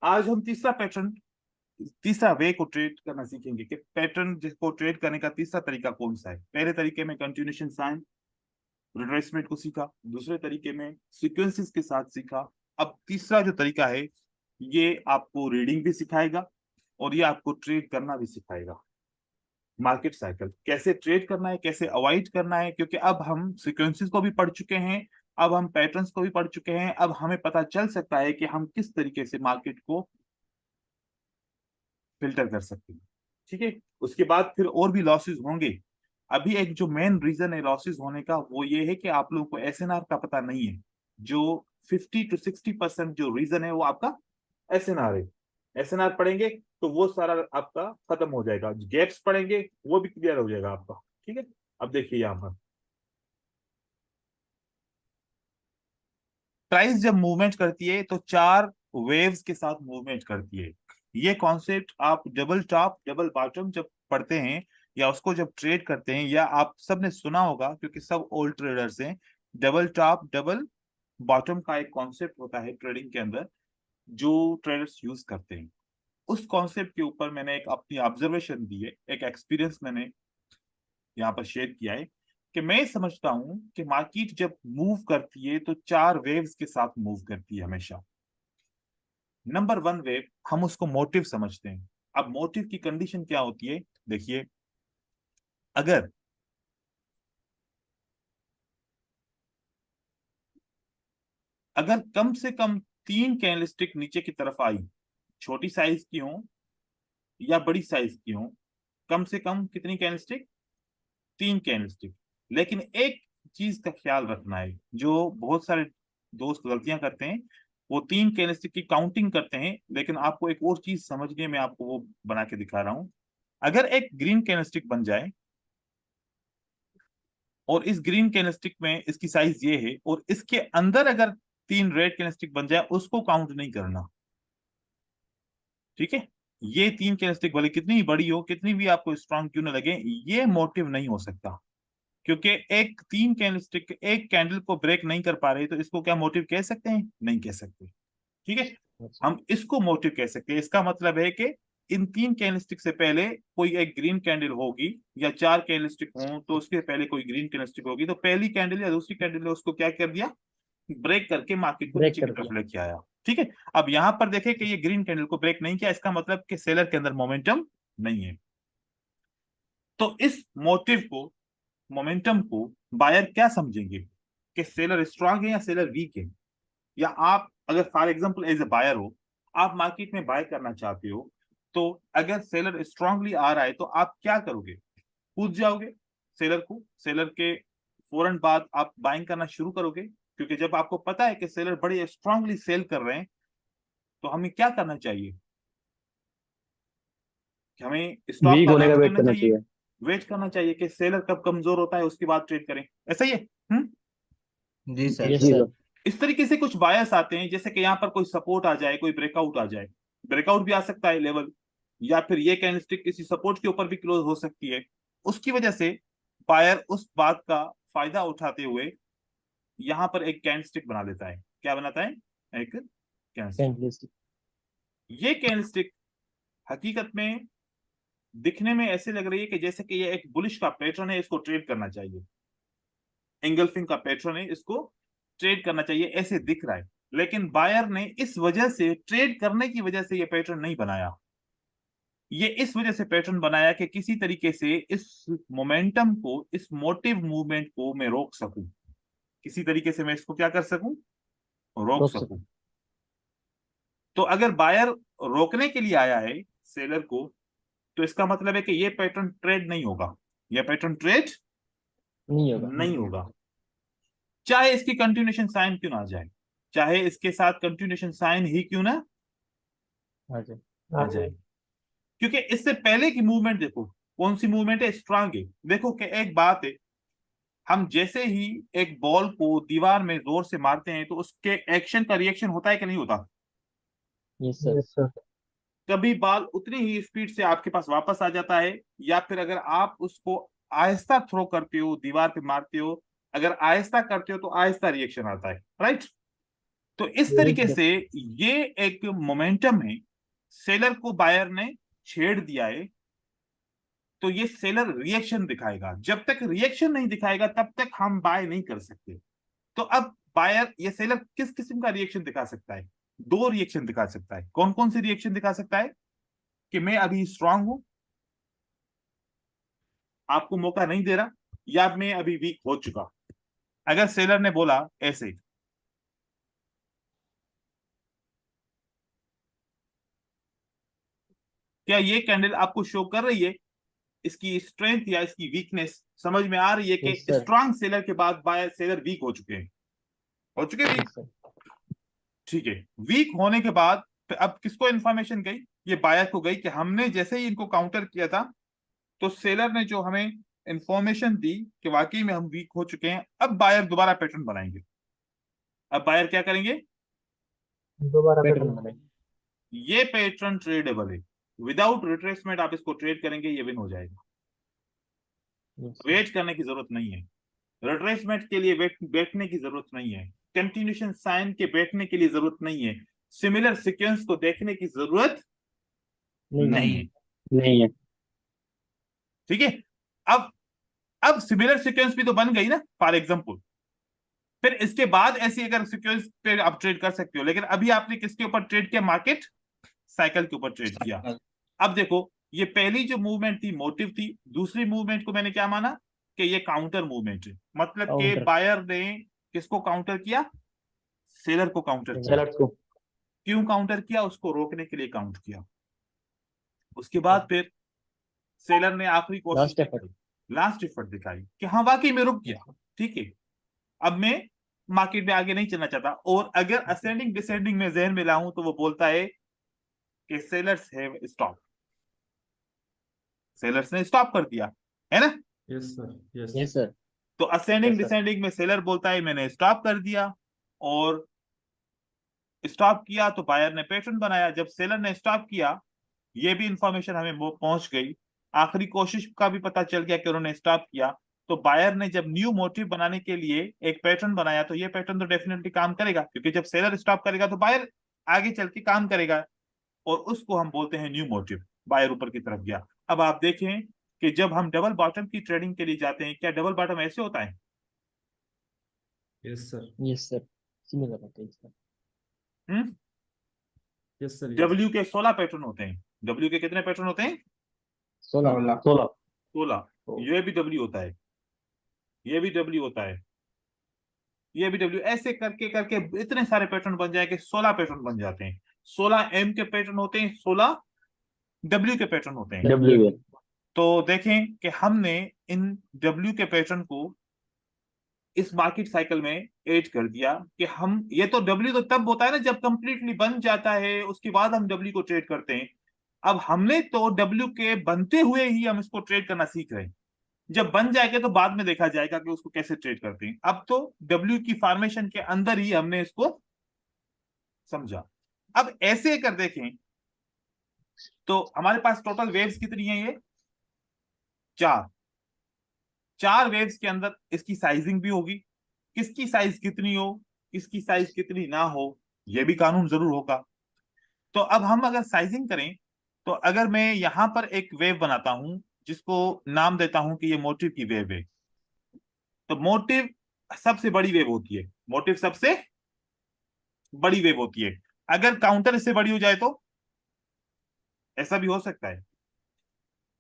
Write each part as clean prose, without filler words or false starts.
आज हम तीसरा वे को ट्रेड करना सीखेंगे कि पैटर्न जिसको ट्रेड करने का तीसरा तरीका कौन सा है। पहले तरीके में कंटिन्यूएशन साइन रिट्रेसमेंट को सीखा, दूसरे तरीके में सीक्वेंसेस के साथ सीखा। अब तीसरा जो तरीका है ये आपको रीडिंग भी सिखाएगा और ये आपको ट्रेड करना भी सिखाएगा। मार्केट साइकिल कैसे ट्रेड करना है, कैसे अवॉइड करना है, क्योंकि अब हम सीक्वेंसेस को भी पढ़ चुके हैं, अब हम पैटर्न्स को भी पढ़ चुके हैं। अब हमें पता चल सकता है कि हम किस तरीके से मार्केट को फिल्टर कर सकते हैं। ठीक है, उसके बाद फिर और भी लॉसेस होंगे। अभी एक जो मेन रीजन है लॉसेस होने का वो ये है कि आप लोगों को एसएनआर का पता नहीं है। जो 50 to 60% जो रीजन है वो आपका एसएनआर है। एसएनआर पढ़ेंगे तो वो सारा आपका खत्म हो जाएगा, गैप्स पढ़ेंगे वो भी क्लियर हो जाएगा आपका। ठीक है, अब देखिए यहाँ पर प्राइस जब मूवमेंट करती है तो चार वेव्स के साथ मूवमेंट करती है। ये कॉन्सेप्ट आप डबल टॉप डबल बॉटम जब पढ़ते हैं या उसको जब ट्रेड करते हैं, या आप सबने सुना होगा क्योंकि सब ओल्ड ट्रेडर्स हैं, डबल टॉप डबल बॉटम का एक कॉन्सेप्ट होता है ट्रेडिंग के अंदर जो ट्रेडर्स यूज करते हैं। उस कॉन्सेप्ट के ऊपर मैंने एक अपनी ऑब्जर्वेशन दी है, एक एक्सपीरियंस मैंने यहाँ पर शेयर किया है कि मैं समझता हूं कि मार्केट जब मूव करती है तो चार वेव्स के साथ मूव करती है हमेशा। नंबर वन वेव हम उसको मोटिव समझते हैं। अब मोटिव की कंडीशन क्या होती है, देखिए, अगर अगर कम से कम तीन कैंडलस्टिक नीचे की तरफ आई, छोटी साइज की हो या बड़ी साइज की हो, कम से कम कितनी कैंडलस्टिक, तीन कैंडलस्टिक। लेकिन एक चीज का ख्याल रखना है, जो बहुत सारे दोस्त गलतियां करते हैं, वो तीन कैंडलस्टिक की काउंटिंग करते हैं, लेकिन आपको एक और चीज समझने में आपको वो बना के दिखा रहा हूं। अगर एक ग्रीन कैंडलस्टिक बन जाए और इस ग्रीन कैंडलस्टिक में इसकी साइज ये है और इसके अंदर अगर तीन रेड कैंडलस्टिक बन जाए उसको काउंट नहीं करना। ठीक है, ये तीन कैंडलस्टिक भले कितनी ही बड़ी हो, कितनी भी आपको स्ट्रांग क्यों ना लगे, ये मोटिव नहीं हो सकता। क्योंकि एक तीन कैंडलस्टिक एक कैंडल को ब्रेक नहीं कर पा रहे तो इसको क्या मोटिव कह सकते हैं? नहीं कह सकते। ठीक है, हम इसको मोटिव कह सकते हैं। इसका मतलब है कि इन तीन कैंडलस्टिक से पहले कोई एक ग्रीन कैंडल होगी, या चार कैंडलस्टिक हों तो उसके पहले कोई ग्रीन कैंडलस्टिक होगी, तो पहली कैंडल या दूसरी कैंडल ने उसको क्या कर दिया, ब्रेक करके मार्केट को ब्रेक नीचे की कर तरफ दिया। लेके आया। ठीक है, अब यहां पर देखें कि ये ग्रीन कैंडल को ब्रेक नहीं किया, इसका मतलब कि सेलर के अंदर मोमेंटम नहीं है। तो इस मोटिव को, मोमेंटम को बायर क्या समझेंगे कि सेलर स्ट्रांग है या सेलर वीक है। या आप अगर for example as a buyer हो, आप मार्केट में बाय करना चाहते हो, तो अगर सेलर स्ट्रांगली आ रहा है तो आप क्या करोगे? कूद जाओगे सेलर को, सेलर के फौरन बाद आप बाइंग करना शुरू करोगे, क्योंकि जब आपको पता है कि सेलर बड़े स्ट्रांगली सेल कर रहे हैं तो हमें क्या करना चाहिए कि हमें स्टॉप वीक लॉस होने का ऐड वेट करना करना चाहिए, चाहिए। वेट करना चाहिए कि सेलर कब कमजोर होता है उसके बाद ट्रेड करें। ऐसा ही है। जी सर। जी सर। इस तरीके से कुछ बायस आते हैं, जैसे कि यहाँ पर कोई सपोर्ट आ जाए, कोई ब्रेकआउट आ जाए, ब्रेकआउट भी आ सकता है लेवल, या फिर ये कैंडलस्टिक किसी सपोर्ट के ऊपर भी क्लोज हो सकती है। उसकी वजह से बायर उस बात का फायदा उठाते हुए यहाँ पर एक कैंडलस्टिक बना देता है। क्या बनाता है? एक कैंडलस्टिक। कैंडलस्टिक। ये कैंडलस्टिक हकीकत में दिखने में ऐसे लग रही है कि जैसे कि ये एक बुलिश का पैटर्न है, इसको ट्रेड करना चाहिए, एंगल्फिंग का पैटर्न है, इसको ट्रेड करना चाहिए, ऐसे दिख रहा है। लेकिन बायर ने इस वजह से, ट्रेड करने की वजह से ये पैटर्न नहीं बनाया। ये इस वजह से पैटर्न बनाया कि किसी तरीके से इस मोमेंटम को, इस मोटिव मूवमेंट को मैं रोक सकूं, किसी तरीके से मैं इसको क्या कर सकूं, रोक रोक सकते। सकूं। तो अगर बायर रोकने के लिए आया है सेलर को, तो इसका मतलब है कि ये पैटर्न ट्रेड नहीं होगा, यह पैटर्न ट्रेड नहीं होगा। नहीं होगा, चाहे इसकी कंटिन्यूएशन साइन क्यों ना आ जाए, चाहे इसके साथ कंटिन्यूएशन साइन ही क्यों ना हाँ जी। आ जाए। क्योंकि इससे पहले की मूवमेंट देखो, कौन सी मूवमेंट है, स्ट्रांग है। देखो कि एक बात है, हम जैसे ही एक बॉल को दीवार में जोर से मारते हैं तो उसके एक्शन का रिएक्शन होता है कि नहीं होता? Yes sir. Yes sir. कभी बॉल उतनी ही स्पीड से आपके पास वापस आ जाता है, या फिर अगर आप उसको आहिस्ता थ्रो करते हो, दीवार पे मारते हो, अगर आहिस्ता करते हो तो आहिस्ता रिएक्शन आता है, राइट? तो इस तरीके से ये एक मोमेंटम है, सेलर को बायर ने छेड़ दिया है, तो ये सेलर रिएक्शन दिखाएगा। जब तक रिएक्शन नहीं दिखाएगा तब तक हम बाय नहीं कर सकते। तो अब बायर, ये सेलर किस किस्म का रिएक्शन दिखा सकता है? दो रिएक्शन दिखा सकता है। कौन कौन से रिएक्शन दिखा सकता है? कि मैं अभी स्ट्रांग हूं, आपको मौका नहीं दे रहा, या मैं अभी वीक हो चुका। अगर सेलर ने बोला ऐसे, क्या ये कैंडल आपको शो कर रही है इसकी स्ट्रेंथ या इसकी वीकनेस? समझ में आ रही है कि Yes, sir. स्ट्रांग सेलर के बाद बायर सेलर वीक हो चुके हैं, हो चुके वीक। Yes, sir. ठीक है, वीक होने के बाद फिर अब किसको इन्फॉर्मेशन गई? ये बायर को गई कि हमने जैसे ही इनको काउंटर किया था, तो सेलर ने जो हमें इंफॉर्मेशन दी कि वाकई में हम वीक हो चुके हैं, अब बायर दोबारा पैटर्न बनाएंगे। अब बायर क्या करेंगे? दोबारा पैटर्न बनाएंगे। ये पैटर्न ट्रेडेबल है, विदाउट रिट्रेसमेंट आप इसको ट्रेड करेंगे, ये विन हो जाएगा। Yes, sir. वेट करने की जरूरत नहीं है, रिट्रेसमेंट के लिए बैठने की जरूरत नहीं है, कंटिन्यूएशन साइन के बैठने के लिए जरूरत नहीं है, सिमिलर सीक्वेंस को देखने की जरूरत नहीं है। नहीं है। ठीक है, अब सिमिलर सीक्वेंस भी तो बन गई ना, फॉर एग्जांपल। फिर इसके बाद ऐसी अगर सीक्वेंस पे आप ट्रेड कर सकते हो, लेकिन अभी आपने किसके ऊपर ट्रेड किया? मार्केट साइकिल के ऊपर ट्रेड किया। अब देखो, ये पहली जो मूवमेंट थी मोटिव थी, दूसरी मूवमेंट को मैंने क्या माना? कि ये काउंटर मूवमेंट है, मतलब कि Counter. बायर ने किसको काउंटर किया? सेलर को काउंटर किया। सेलर को। क्यों काउंटर किया? उसको रोकने के लिए काउंट किया। उसके बाद फिर सेलर ने आखिरी कोशिश Last effort. दिखाई, लास्ट एफर्ट दिखाई कि हाँ वाकई में रुक गया, ठीक है, अब मैं मार्केट में आगे नहीं चलना चाहता। और अगर असेंडिंग डिसेंडिंग में जहन में लाऊं तो वो बोलता है कि सेलर्स हैव स्टॉप, सेलर्स ने स्टॉप कर दिया, है ना? Yes sir, yes Yes, sir. तो असेंडिंग Yes, sir. डिसेंडिंग में सेलर बोलता है मैंने स्टॉप कर दिया, और स्टॉप किया तो बायर ने पैटर्न बनाया। जब सेलर ने स्टॉप किया, ये भी इंफॉर्मेशन हमें पहुंच गई, आखिरी कोशिश का भी पता चल गया कि उन्होंने स्टॉप किया। तो बायर ने जब न्यू मोटिव बनाने के लिए एक पैटर्न बनाया, तो ये पैटर्न तो डेफिनेटली काम करेगा, क्योंकि जब सेलर स्टॉप करेगा तो बायर आगे चल के काम करेगा, और उसको हम बोलते हैं न्यू मोटिव। बायर ऊपर की तरफ गया। अब आप देखें कि जब हम डबल बॉटम की ट्रेडिंग के लिए जाते हैं, क्या डबल बॉटम ऐसे होता है? Yes sir, Yes, sir. Similar होता है इसका। यस सर, डब्ल्यू के 16 पैटर्न होते हैं। डब्ल्यू के कितने पैटर्न होते हैं? 16। 16। ये भी डब्ल्यू होता है, ये भी डब्ल्यू होता है, ये भी डब्ल्यू, ऐसे करके करके इतने सारे पैटर्न बन जाए कि 16 पैटर्न बन जाते हैं। 16 एम के पैटर्न होते हैं, 16 डब्ल्यू के पैटर्न होते हैं। W। तो देखें कि हमने इन डब्ल्यू के पैटर्न को इस मार्केट साइकिल में ऐड कर दिया कि हम, ये तो डब्ल्यू तो तब होता है ना जब कंप्लीटली बन जाता है, उसके बाद हम डब्ल्यू को ट्रेड करते हैं। अब हमने तो डब्ल्यू के बनते हुए ही हम इसको ट्रेड करना सीख रहे हैं, जब बन जाएगा तो बाद में देखा जाएगा कि उसको कैसे ट्रेड करते हैं। अब तो डब्ल्यू की फॉर्मेशन के अंदर ही हमने इसको समझा। अब ऐसे कर देखें तो हमारे पास टोटल वेव्स कितनी है? ये 4 वेव्स के अंदर इसकी साइजिंग भी होगी, किसकी साइज कितनी हो, किसकी साइज कितनी ना हो, यह भी कानून जरूर होगा। तो अब हम अगर साइजिंग करें, तो अगर मैं यहां पर एक वेव बनाता हूं जिसको नाम देता हूं कि ये मोटिव की वेव है, तो मोटिव सबसे बड़ी वेव होती है, मोटिव सबसे बड़ी वेव होती है। अगर काउंटर इससे बड़ी हो जाए तो ऐसा भी हो सकता है,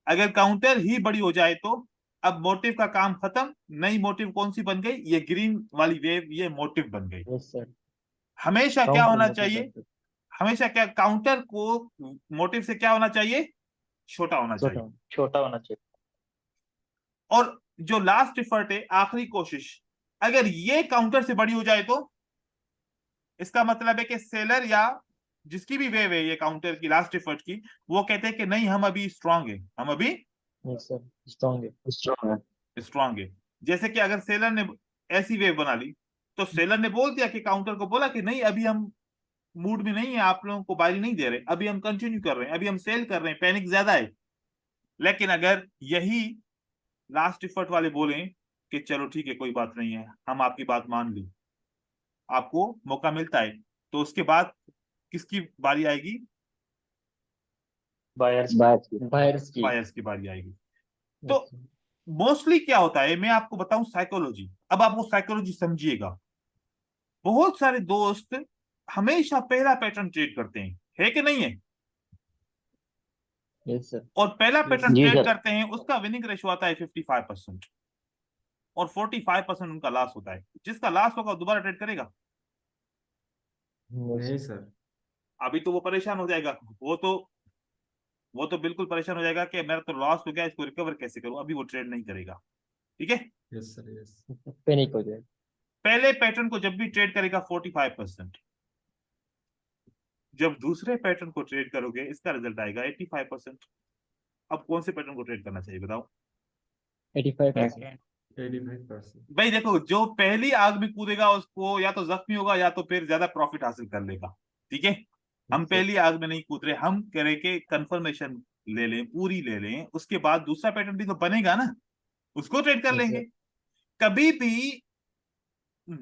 अगर काउंटर ही बड़ी हो जाए तो अब मोटिव का काम खत्म। नई मोटिव कौन सी बन गई? ये ग्रीन वाली वेव, ये मोटिव बन गई। Yes, sir. हमेशा क्या Counter होना motive चाहिए? बनते हैं। हमेशा क्या, काउंटर को मोटिव से क्या होना चाहिए? छोटा होना चाहिए। छोटा होना चाहिए। और जो लास्ट एफर्ट है, आखिरी कोशिश, अगर ये काउंटर से बड़ी हो जाए तो इसका मतलब है कि सेलर या जिसकी भी वेव है ये काउंटर की लास्ट एफर्ट की, वो कहते हैं कि नहीं हम अभी स्ट्रांग है, हम अभी Yes, sir. Strong है। स्ट्रांग है। जैसे कि अगर सेलर ने ऐसी वेव बना ली, तो सेलर ने बोल दिया कि काउंटर को बोला कि नहीं अभी हम मूड में नहीं है, आप लोगों को बारी नहीं दे रहे, अभी हम कंटिन्यू कर रहे हैं, अभी हम सेल कर रहे हैं, पैनिक ज्यादा है। लेकिन अगर यही लास्ट एफर्ट वाले बोले कि चलो ठीक है कोई बात नहीं है, हम आपकी बात मान ली, आपको मौका मिलता है तो उसके बाद किसकी बारी आएगी? बायर्स की बायर्स की बारी आएगी। Yes, तो sir. मोस्टली क्या होता है, मैं आपको बताऊं साइकोलॉजी, अब आप वो साइकोलॉजी समझिएगा। बहुत सारे दोस्त हमेशा पहला पैटर्न ट्रेड करते हैं, है कि नहीं है? Yes, sir. और पहला Yes. पैटर्न जी ट्रेड सर। करते हैं, उसका विनिंग रेशियो आता है 55% और 45% उनका लॉस होता है। जिसका लॉस होगा वो दोबारा ट्रेड करेगा? Yes, नहीं sir. सर। अभी तो वो परेशान हो जाएगा, वो तो बिल्कुल परेशान हो जाएगा कि मेरा तो लॉस हो गया, इसको रिकवर कैसे करूं। अभी वो ट्रेड नहीं करेगा, ठीक है? Yes sir, yes. पैनिक हो जाए। पहले पैटर्न को जब भी ट्रेड करेगा 45%, जब दूसरे पैटर्न को ट्रेड करोगे इसका रिजल्ट आएगा 85%। अब कौन से पैटर्न को ट्रेड करना चाहिए बताओ? 85%. 85%। भाई देखो, जो पहली आग में कूदेगा उसको या तो जख्मी होगा या तो फिर ज्यादा प्रॉफिट हासिल कर लेगा, ठीक है? हम Yes, sir. पहली आग में नहीं कूद रहे, हम करें के कंफर्मेशन ले लें, पूरी ले लें, उसके बाद दूसरा पैटर्न भी तो बनेगा ना, उसको ट्रेड कर Yes, लेंगे। sir. कभी भी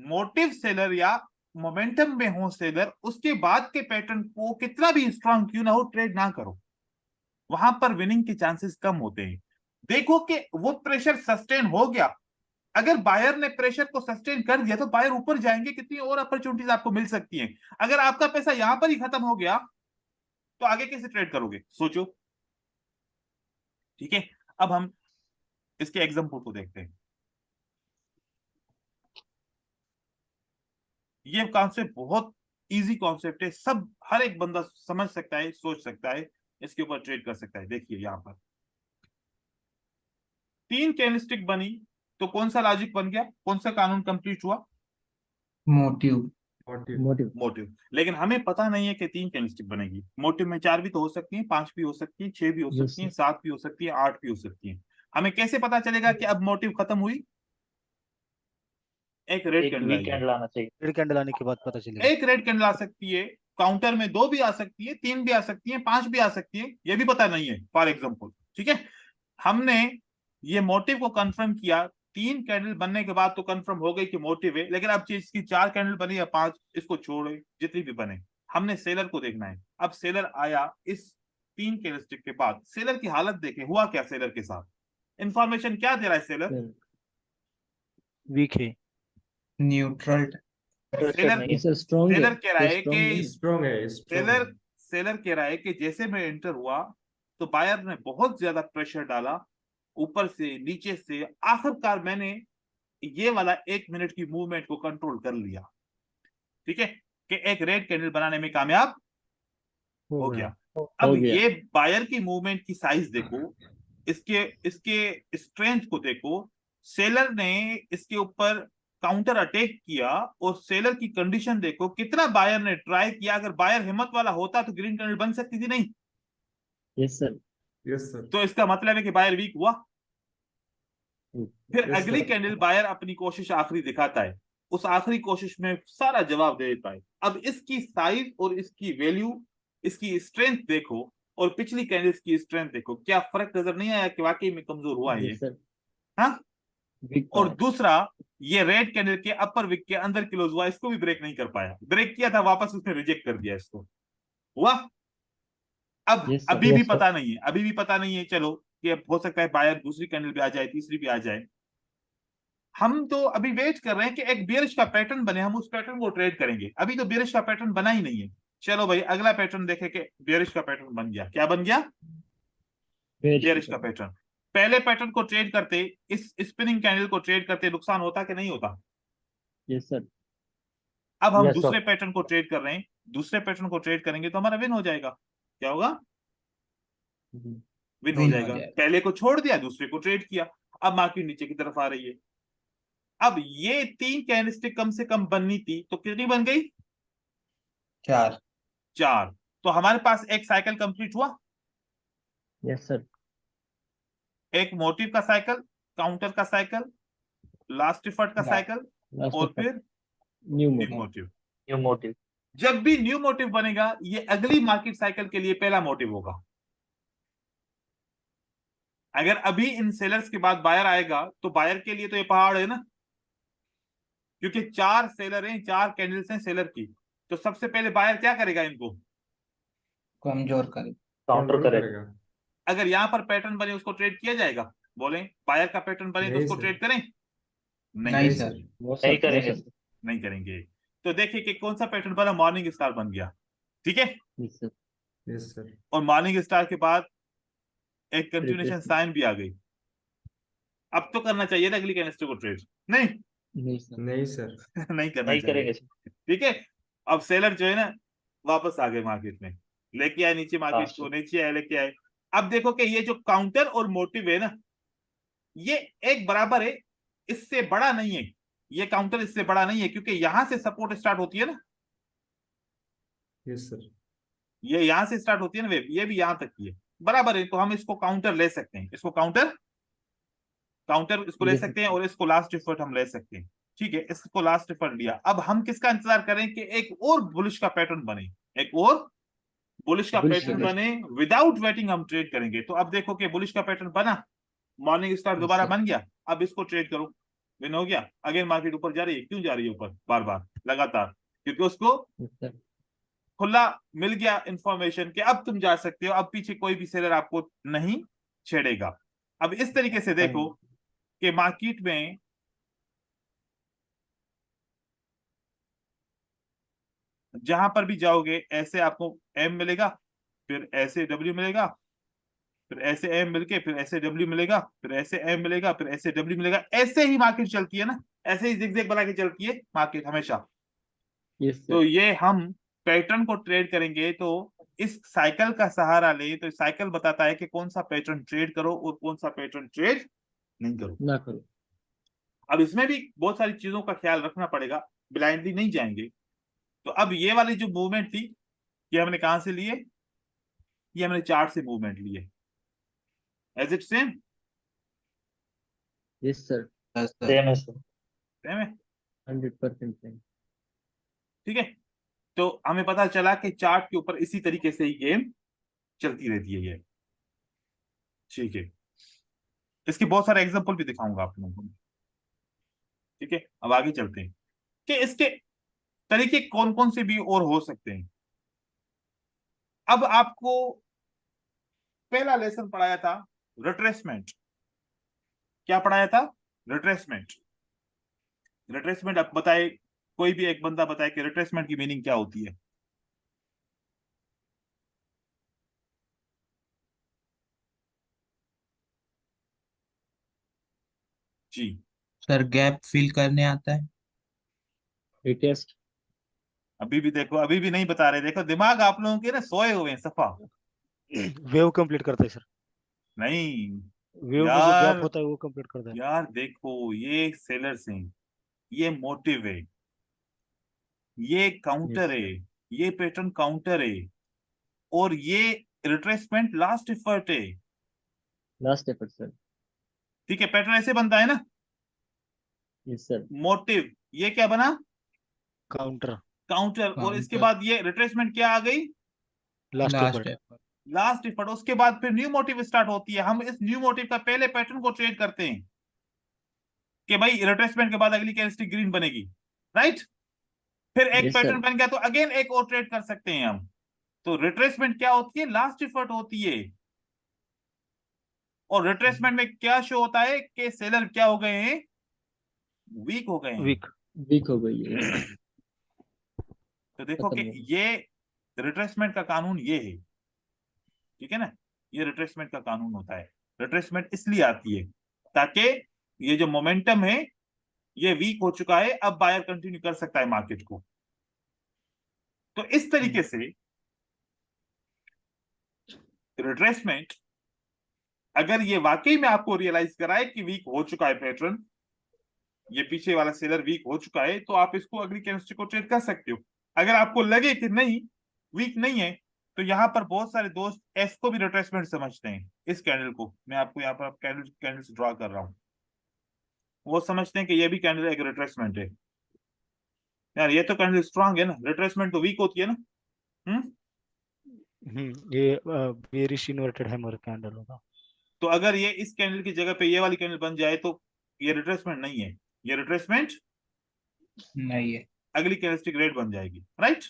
मोटिव सेलर या मोमेंटम में हो सेलर, उसके बाद के पैटर्न को कितना भी स्ट्रांग क्यों ना हो ट्रेड ना करो, वहां पर विनिंग के चांसेस कम होते हैं। देखो कि वो प्रेशर सस्टेन हो गया, अगर बायर ने प्रेशर को सस्टेन कर दिया तो बायर ऊपर जाएंगे, कितनी और अपॉर्चुनिटीज आपको मिल सकती हैं। अगर आपका पैसा यहां पर ही खत्म हो गया तो आगे कैसे ट्रेड करोगे, सोचो, ठीक है? अब हम इसके एग्जांपल को देखते हैं। ये कॉन्सेप्ट बहुत इजी कॉन्सेप्ट है, सब हर एक बंदा समझ सकता है, सोच सकता है, इसके ऊपर ट्रेड कर सकता है। देखिए यहां पर 3 कैंडलस्टिक बनी, तो कौन सा लॉजिक बन गया, कौन सा कानून कंप्लीट हुआ? मोटिव। मोटिव. मोटिव। लेकिन हमें पता नहीं है कि 3 कैंडलस्टिक बनेगी। मोटिव में 4 भी तो हो सकती है, 5 भी हो सकती है, 6 भी हो Yes, सकती है, sir. 7 भी हो सकती है, 8 भी हो सकती है। हमें कैसे पता चलेगा कि अब मोटिव खत्म हुई? एक रेड एक कैंडल आएगी, वीकेंड लाना चाहिए. रेड कैंडल आने के बाद पता चलेगा। एक रेड कैंडल आ सकती है, काउंटर में 2 भी आ सकती है, 3 भी आ सकती है, 5 भी आ सकती है, ये भी पता नहीं है फॉर एग्जाम्पल, ठीक है? हमने ये मोटिव को कंफर्म किया, 3 कैंडल बनने के बाद तो कंफर्म हो गई कि मोटिव है, लेकिन अब चीज की 4 कैंडल बनी या 5, इसको छोड़े, जितनी भी बने, हमने सेलर को देखना है। अब सेलर आया इस 3 कैंडलस्टिक के बाद, सेलर की हालत देखें, हुआ क्या सेलर के साथ, इंफॉर्मेशन क्या दे रहा है सेलर? Sir. वीक है। न्यूट्रल। सेलर नहीं सर, स्ट्रॉन्ग है. सेलर कह रहा है स्ट्रॉन्ग कि नहीं. स्ट्रॉन्ग है, स्ट्रॉन्ग है। सेलर कह रहा है कि जैसे मैं एंटर हुआ तो बायर ने बहुत ज्यादा प्रेशर डाला, ऊपर से नीचे से, आखिरकार मैंने ये वाला 1 मिनट की मूवमेंट को कंट्रोल कर लिया, ठीक है? कि एक रेड कैंडल बनाने में कामयाब हो गया। अब हो गया. ये बायर की मूवमेंट की साइज देखो, इसके इसके स्ट्रेंथ को देखो, सेलर ने इसके ऊपर काउंटर अटैक किया, और सेलर की कंडीशन देखो, कितना बायर ने ट्राई किया। अगर बायर हिम्मत वाला होता तो ग्रीन कैंडल बन सकती थी, नहीं? Yes sir. Yes sir. तो इसका मतलब है कि बायर वीक हुआ। फिर Yes, अगली sir. कैंडल बायर अपनी कोशिश आखिरी दिखाता है, उस आखिरी कोशिश में सारा जवाब दे देता है। अब इसकी साइज और इसकी वैल्यू, इसकी स्ट्रेंथ देखो, और पिछली कैंडल्स की स्ट्रेंथ देखो, क्या फर्क नजर नहीं आया कि वाकई में कमजोर हुआ है ये? Yes sir. हाँ? वीक और दूसरा, ये रेड कैंडल के अपर विक के अंदर क्लोज हुआ, इसको भी ब्रेक नहीं कर पाया, ब्रेक किया था वापस उसने रिजेक्ट कर दिया इसको, हुआ? अब Yes, sir. अभी भी Yes, sir. पता नहीं है, अभी भी पता नहीं है, चलो कि अब हो सकता है बायर दूसरी कैंडल भी आ जाए, तीसरी भी आ जाए। हम तो अभी वेट कर रहे हैं कि एक बियरिश का पैटर्न बने, हम उस पैटर्न को ट्रेड करेंगे। अभी तो बियरिश का पैटर्न बना ही नहीं है। चलो भाई अगला पैटर्न देखें कि बियरिश का पैटर्न बन गया, क्या बन गया? बियरिश का पैटर्न। पहले पैटर्न को ट्रेड करते, इस स्पिनिंग कैंडल को ट्रेड करते, नुकसान होता कि नहीं होता? Yes sir. अब हम Yes, दूसरे sir. पैटर्न को ट्रेड कर रहे हैं, दूसरे पैटर्न को ट्रेड करेंगे तो हमारा विन हो जाएगा। क्या होगा? विन हो Win हो जाएगा। जाएगा। पहले को छोड़ दिया, दूसरे को ट्रेड किया, अब मार्केट नीचे की तरफ आ रही है। अब ये 3 कैंडलस्टिक कम से कम बननी थी, तो कितनी बन गई? 4। 4। तो हमारे पास एक साइकिल कंप्लीट हुआ, यस सर. एक मोटिव का साइकिल, काउंटर का साइकिल, लास्ट एफर्ट का Yeah. साइकिल, और फिर new new motive. Motive. New motive. जब भी न्यू मोटिव बनेगा, ये अगली मार्केट साइकिल के लिए पहला मोटिव होगा। अगर अभी इन सेलर्स के बाद बायर आएगा तो बायर के लिए तो ये पहाड़ है ना, क्योंकि 4 सेलर हैं, 4 कैंडल्स हैं सेलर की, तो सबसे पहले बायर क्या करेगा, इनको कमजोर करे। काउंटर कंट्रोल करेगा। करेगा। अगर यहाँ पर पैटर्न बने उसको ट्रेड किया जाएगा, बोले बायर का पैटर्न बने तो नहीं उसको सर। ट्रेड करें? नहीं, नहीं नहीं सर। सर। नो सर, नहीं करेंगे। No sir. नहीं करेंगे। तो देखिए कि कौन सा पैटर्न बना, मॉर्निंग स्टार बन गया, ठीक है। Yes sir. Yes sir. और मॉर्निंग स्टार के बाद एक कंटिन्यूएशन Retracement। साइन भी आ गई। अब तो करना चाहिए ना अगली कैंडलस्टिक को ट्रेड? नहीं नहीं सर। नहीं सर। नहीं करना नहीं चाहिए, करेंगे सर। ठीक है। अब सेलर जो है ना वापस आ गए मार्केट में, लेके आए नीचे, मार्केट हाँ, को नीचे आए, लेके आए। अब देखो कि ये जो काउंटर और मोटिव है ना, ये एक बराबर है, इससे बड़ा नहीं है। ये काउंटर इससे बड़ा नहीं है, क्योंकि यहां से सपोर्ट स्टार्ट होती है ना, यस सर। ये यहां से स्टार्ट होती है ना वेव, ये भी यहां तक की है, बराबर है। तो हम इसको काउंटर ले सकते हैं, इसको काउंटर इसको ले ले सकते हैं, और इसको लास्ट एफर्ट हम ले सकते हैं, ठीक है। इसको लास्ट एफर्ट लिया। अब हम किसका इंतजार करें कि एक और बुलिश का पैटर्न बने, एक और बुलिश का Bullish पैटर्न का। बने, विदाउट वेटिंग हम ट्रेड करेंगे। तो अब देखो कि बुलिश का पैटर्न बना, मॉर्निंग स्टार दोबारा sir। बन गया। अब इसको ट्रेड करो, विन हो गया। अगेन मार्केट ऊपर जा रही है, क्यों जा रही है ऊपर बार बार लगातार? क्योंकि उसको यस सर। खुला मिल गया इंफॉर्मेशन कि अब तुम जा सकते हो, अब पीछे कोई भी सेलर आपको नहीं छेड़ेगा। अब इस तरीके से देखो कि मार्केट में जहां पर भी जाओगे ऐसे आपको एम मिलेगा, फिर ऐसे डब्ल्यू मिलेगा, फिर ऐसे एम मिलके फिर ऐसे डब्ल्यू मिलेगा, फिर ऐसे एम मिलेगा, फिर ऐसे डब्ल्यू मिलेगा। ऐसे ही मार्केट चलती है ना, ऐसे ही जिगजैग बना के चलती है मार्केट हमेशा। यस तो सर। ये हम पैटर्न को ट्रेड करेंगे तो इस साइकिल का सहारा ले, तो साइकिल बताता है कि कौन सा पैटर्न ट्रेड करो और कौन सा पैटर्न ट्रेड नहीं करो। ना करो। अब इसमें भी बहुत सारी चीजों का ख्याल रखना पड़ेगा, ब्लाइंडली नहीं जाएंगे। तो अब ये वाली जो मूवमेंट थी, ये हमने कहां से लिए? ये हमने चार्ट से मूवमेंट लिए। Is it same? Yes sir. Yes sir. Same है सर। सेम है, 100% सही। ठीक है। तो हमें पता चला कि चार्ट के ऊपर इसी तरीके से ही गेम चलती रहती है ये, ठीक है। इसके बहुत सारे एग्जांपल भी दिखाऊंगा आप लोगों को, ठीक है। अब आगे चलते हैं कि इसके तरीके कौन कौन से भी और हो सकते हैं। अब आपको पहला लेसन पढ़ाया था रिट्रेसमेंट। क्या पढ़ाया था? रिट्रेसमेंट। रिट्रेसमेंट आप बताए, कोई भी एक बंदा बताए कि रिट्रेसमेंट की मीनिंग क्या होती है? जी, सर गैप फिल करने आता है। रिटेस्ट। अभी भी देखो, अभी भी नहीं बता रहे। देखो दिमाग आप लोगों के ना सोए हुए हैं सफा। वेव कंप्लीट करता है सर। नहीं वेव में जो यार, गैप होता है वो कंप्लीट करता है। यार देखो, ये सेलर्स हैं, ये मोटिव है, ये काउंटर Yes, है, ये पैटर्न काउंटर है, और ये रिट्रेसमेंट लास्ट एफर्ट है, लास्ट एफर्ट सर। ठीक है। पैटर्न ऐसे बनता है ना, यस सर। मोटिव, ये क्या बना? काउंटर। काउंटर। और इसके काउंटर। बाद ये रिट्रेसमेंट क्या आ गई? Last last effort. Effort. Last effort. उसके बाद फिर न्यू मोटिव स्टार्ट होती है। हम इस न्यू मोटिव का पहले पैटर्न को ट्रेड करते हैं कि भाई रिट्रेसमेंट के बाद अगली कैंडलस्टिक ग्रीन बनेगी, राइट। फिर एक Yes, पैटर्न sir। बन गया तो अगेन एक और ट्रेड कर सकते हैं हम। तो रिट्रेसमेंट क्या होती है? लास्ट एफर्ट होती है। और रिट्रेसमेंट में क्या शो होता है कि सेलर क्या हो गए हैं? वीक हो गए हैं। वीक। वीक हो गई है। Yes, तो देखो खत्म कि हो गई। ये रिट्रेसमेंट का कानून ये है, ठीक है ना। ये रिट्रेसमेंट का कानून होता है। रिट्रेसमेंट इसलिए आती है ताकि ये जो मोमेंटम है ये वीक हो चुका है, अब बायर कंटिन्यू कर सकता है मार्केट को। तो इस तरीके से रिट्रेसमेंट अगर ये वाकई में आपको रियलाइज कराए कि वीक हो चुका है पैटर्न, ये पीछे वाला सेलर वीक हो चुका है, तो आप इसको अगली कैंडलस्टिक को ट्रेड कर सकते हो। अगर आपको लगे कि नहीं वीक नहीं है, तो यहाँ पर बहुत सारे दोस्त एस को भी रिट्रेसमेंट समझते हैं। इस कैंडल को मैं आपको यहाँ पर कैंडल्स ड्रॉ कर रहा हूँ, वो समझते हैं कि ये भी कैंडल एक रिट्रेसमेंट है। यार ये तो कैंडल स्ट्रांग है ना, रिट्रेसमेंट तो वीक होती है ना। ये बेरिश इन्वर्टेड हैमर कैंडल होगा। तो अगर ये इस कैंडल की जगह पे ये वाली कैंडल बन जाए तो ये रिट्रेसमेंट नहीं है, ये रिट्रेसमेंट नहीं है। अगली कैंडलस्टिक रेड बन जाएगी, राइट।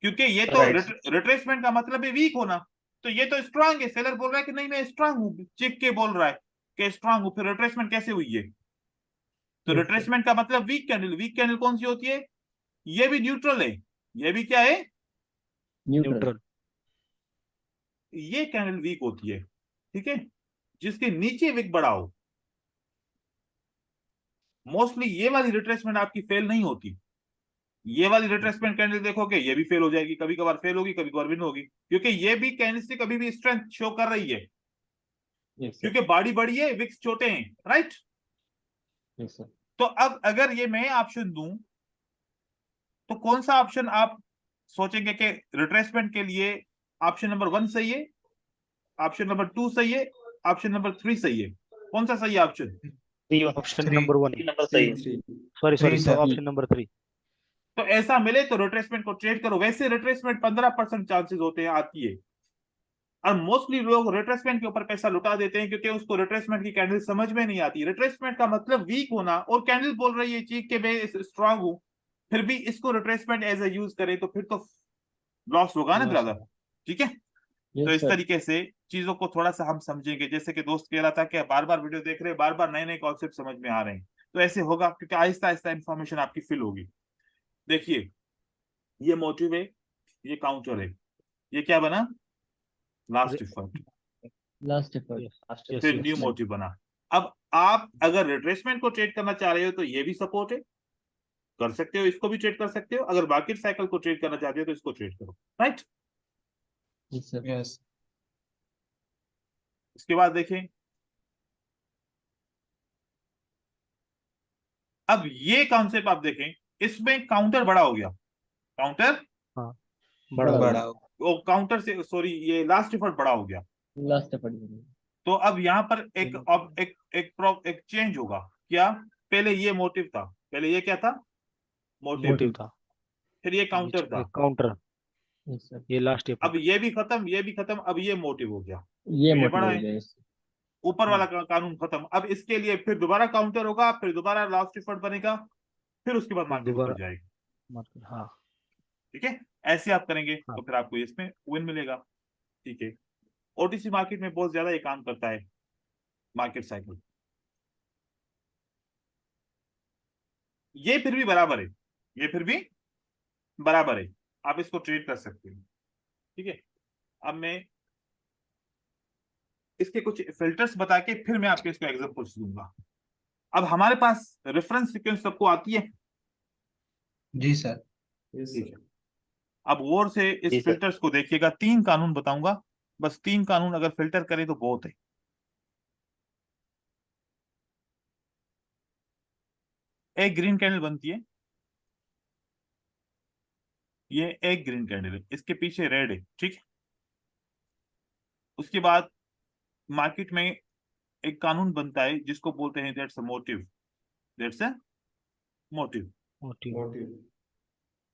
क्योंकि ये तो Right. रिट्रेसमेंट का मतलब है वीक होना, तो ये तो स्ट्रांग है। सेलर बोल रहा है कि नहीं मैं स्ट्रांग हूँ, चिक के बोल रहा है कि स्ट्रांग हूँ, फिर रिट्रेसमेंट कैसे हुई है? तो Yes, sir. रिट्रेसमेंट का मतलब वीक कैंडल। वीक कैंडल कौन सी होती है? ये भी न्यूट्रल है, ये भी क्या है? Neutral. न्यूट्रल। ये कैंडल वीक होती है, ठीक है, जिसके नीचे विक बड़ा हो। मोस्टली ये वाली रिट्रेसमेंट आपकी फेल नहीं होती। ये वाली रिट्रेसमेंट कैंडल देखोगे ये भी फेल हो जाएगी, कभी कभार फेल होगी, कभी कभार विन होगी, क्योंकि ये भी कैंडलस्टिक अभी भी स्ट्रेंथ शो कर रही है, Yes, sir. क्योंकि बॉडी बड़ी है, विक्स छोटे हैं, राइट? Yes, sir. तो अब अगर ये मैं ऑप्शन दूं तो कौन सा ऑप्शन आप सोचेंगे कि रिट्रेसमेंट के लिए ऑप्शन नंबर 1 सही है, ऑप्शन नंबर 2 सही है, ऑप्शन नंबर 3 सही है? कौन सा सही है option? Option Three. Number 1। Number सही है. 3 sorry Three, sir. Option number 3। तो ऐसा मिले तो रिट्रेसमेंट को ट्रेड करो। वैसे रिट्रेसमेंट 15% चांसेस होते हैं आती है, और मोस्टली लोग रिट्रेसमेंट के ऊपर पैसा लुटा देते हैं क्योंकि उसको रिट्रेसमेंट की कैंडल समझ में नहीं आती। रिट्रेसमेंट का मतलब वीक होना, और कैंडल बोल रही है चीख के मैं स्ट्रांग हूं, फिर भी इसको रिट्रेसमेंट एज ए यूज करे तो फिर तो लॉस होगा ना Loss ब्रदर, ठीक है? तो Yes, इस sir. तरीके से चीजों को थोड़ा सा हम समझेंगे। जैसे कि दोस्त कह रहा था कि बार बार वीडियो देख रहे हैं, बार बार नए नए कॉन्सेप्ट समझ में आ रहे हैं, तो ऐसे होगा क्योंकि आहिस्ता आहिस्ता इंफॉर्मेशन आपकी फिल होगी। देखिए ये मोटिव है, ये काउंटर है, ये क्या बना? Last effort, Last effort. Yes, फिर yes. न्यू मोटिव बना। अब आप अगर रिट्रेसमेंट को ट्रेड करना चाह रहे हो तो ये भी सपोर्ट है, कर सकते हो, इसको भी ट्रेड कर सकते हो। अगर मार्केट साइकिल को ट्रेड करना चाहते हो तो इसको ट्रेड करो, राइट? Yes, sir. Yes. इसके बाद देखें, अब ये कॉन्सेप्ट आप देखें, इसमें काउंटर बड़ा हो गया, काउंटर बड़ा बड़ा बड़ा हो। वो काउंटर से सॉरी ये लास्ट इफर्ट बड़ा हो गया। Last effort. तो अब यहाँ पर एक चेंज होगा। क्या? पहले ये मोटिव था, पहले ये क्या था? मोटिव। मोटिव था। फिर ये काउंटर था, काउंटर। Yes, sir. ये लास्ट अब ये भी खत्म, ये भी खत्म, अब ये मोटिव हो गया, ये तो ये मोटिव बड़ा हो है। गया. Yes. ऊपर वाला कानून खत्म। अब इसके लिए फिर दोबारा काउंटर होगा, फिर दोबारा लास्ट इफर्ट बनेगा, फिर उसके बाद मार्केट ऊपर दोबारा जाएगी, मार्केट। हाँ ठीक है? ऐसे आप करेंगे हाँ। तो फिर आपको इसमें विन मिलेगा, ठीक है? ओटीसी मार्केट में बहुत ज्यादा ये काम करता है मार्केट साइकिल। ये फिर भी बराबर है, ये फिर भी बराबर है, आप इसको ट्रेड कर सकते हैं, ठीक है? अब मैं इसके कुछ फिल्टर्स बता के फिर मैं आपके इसको एग्जांपल्स दूंगा। अब हमारे पास रेफरेंस सीक्वेंस सबको आती है, जी सर। ठीक है? अब गौर से जी, इस सर। फिल्टर्स को देखिएगा, 3 कानून बताऊंगा, बस 3 कानून अगर फिल्टर करें तो बहुत है। एक ग्रीन कैंडल बनती है, ये एक ग्रीन कैंडल है, इसके पीछे रेड है, ठीक है? उसके बाद मार्केट में एक कानून बनता है जिसको बोलते हैं that's a motive, that's a motive. Motive.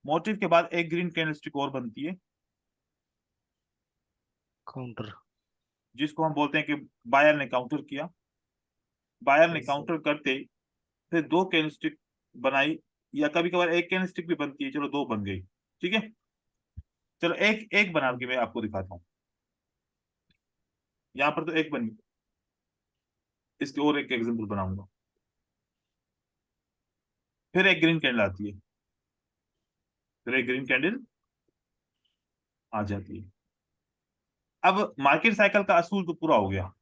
Motive के बाद एक ग्रीन कैंडलस्टिक और बनती है काउंटर। जिसको हम बोलते हैं कि बायर ने काउंटर किया, बायर ने Yes, sir. काउंटर करते फिर 2 कैंडलस्टिक बनाई, या कभी कभार एक कैंडलस्टिक भी बनती है, चलो 2 बन गई, ठीक है? चलो एक एक बना के मैं आपको दिखाता हूँ। यहाँ पर तो एक बनी, इसके और एक एग्जांपल बनाऊंगा। फिर एक ग्रीन कैंडल आती है, फिर एक ग्रीन कैंडल आ जाती है। अब मार्केट साइकिल का असूल तो पूरा हो गया,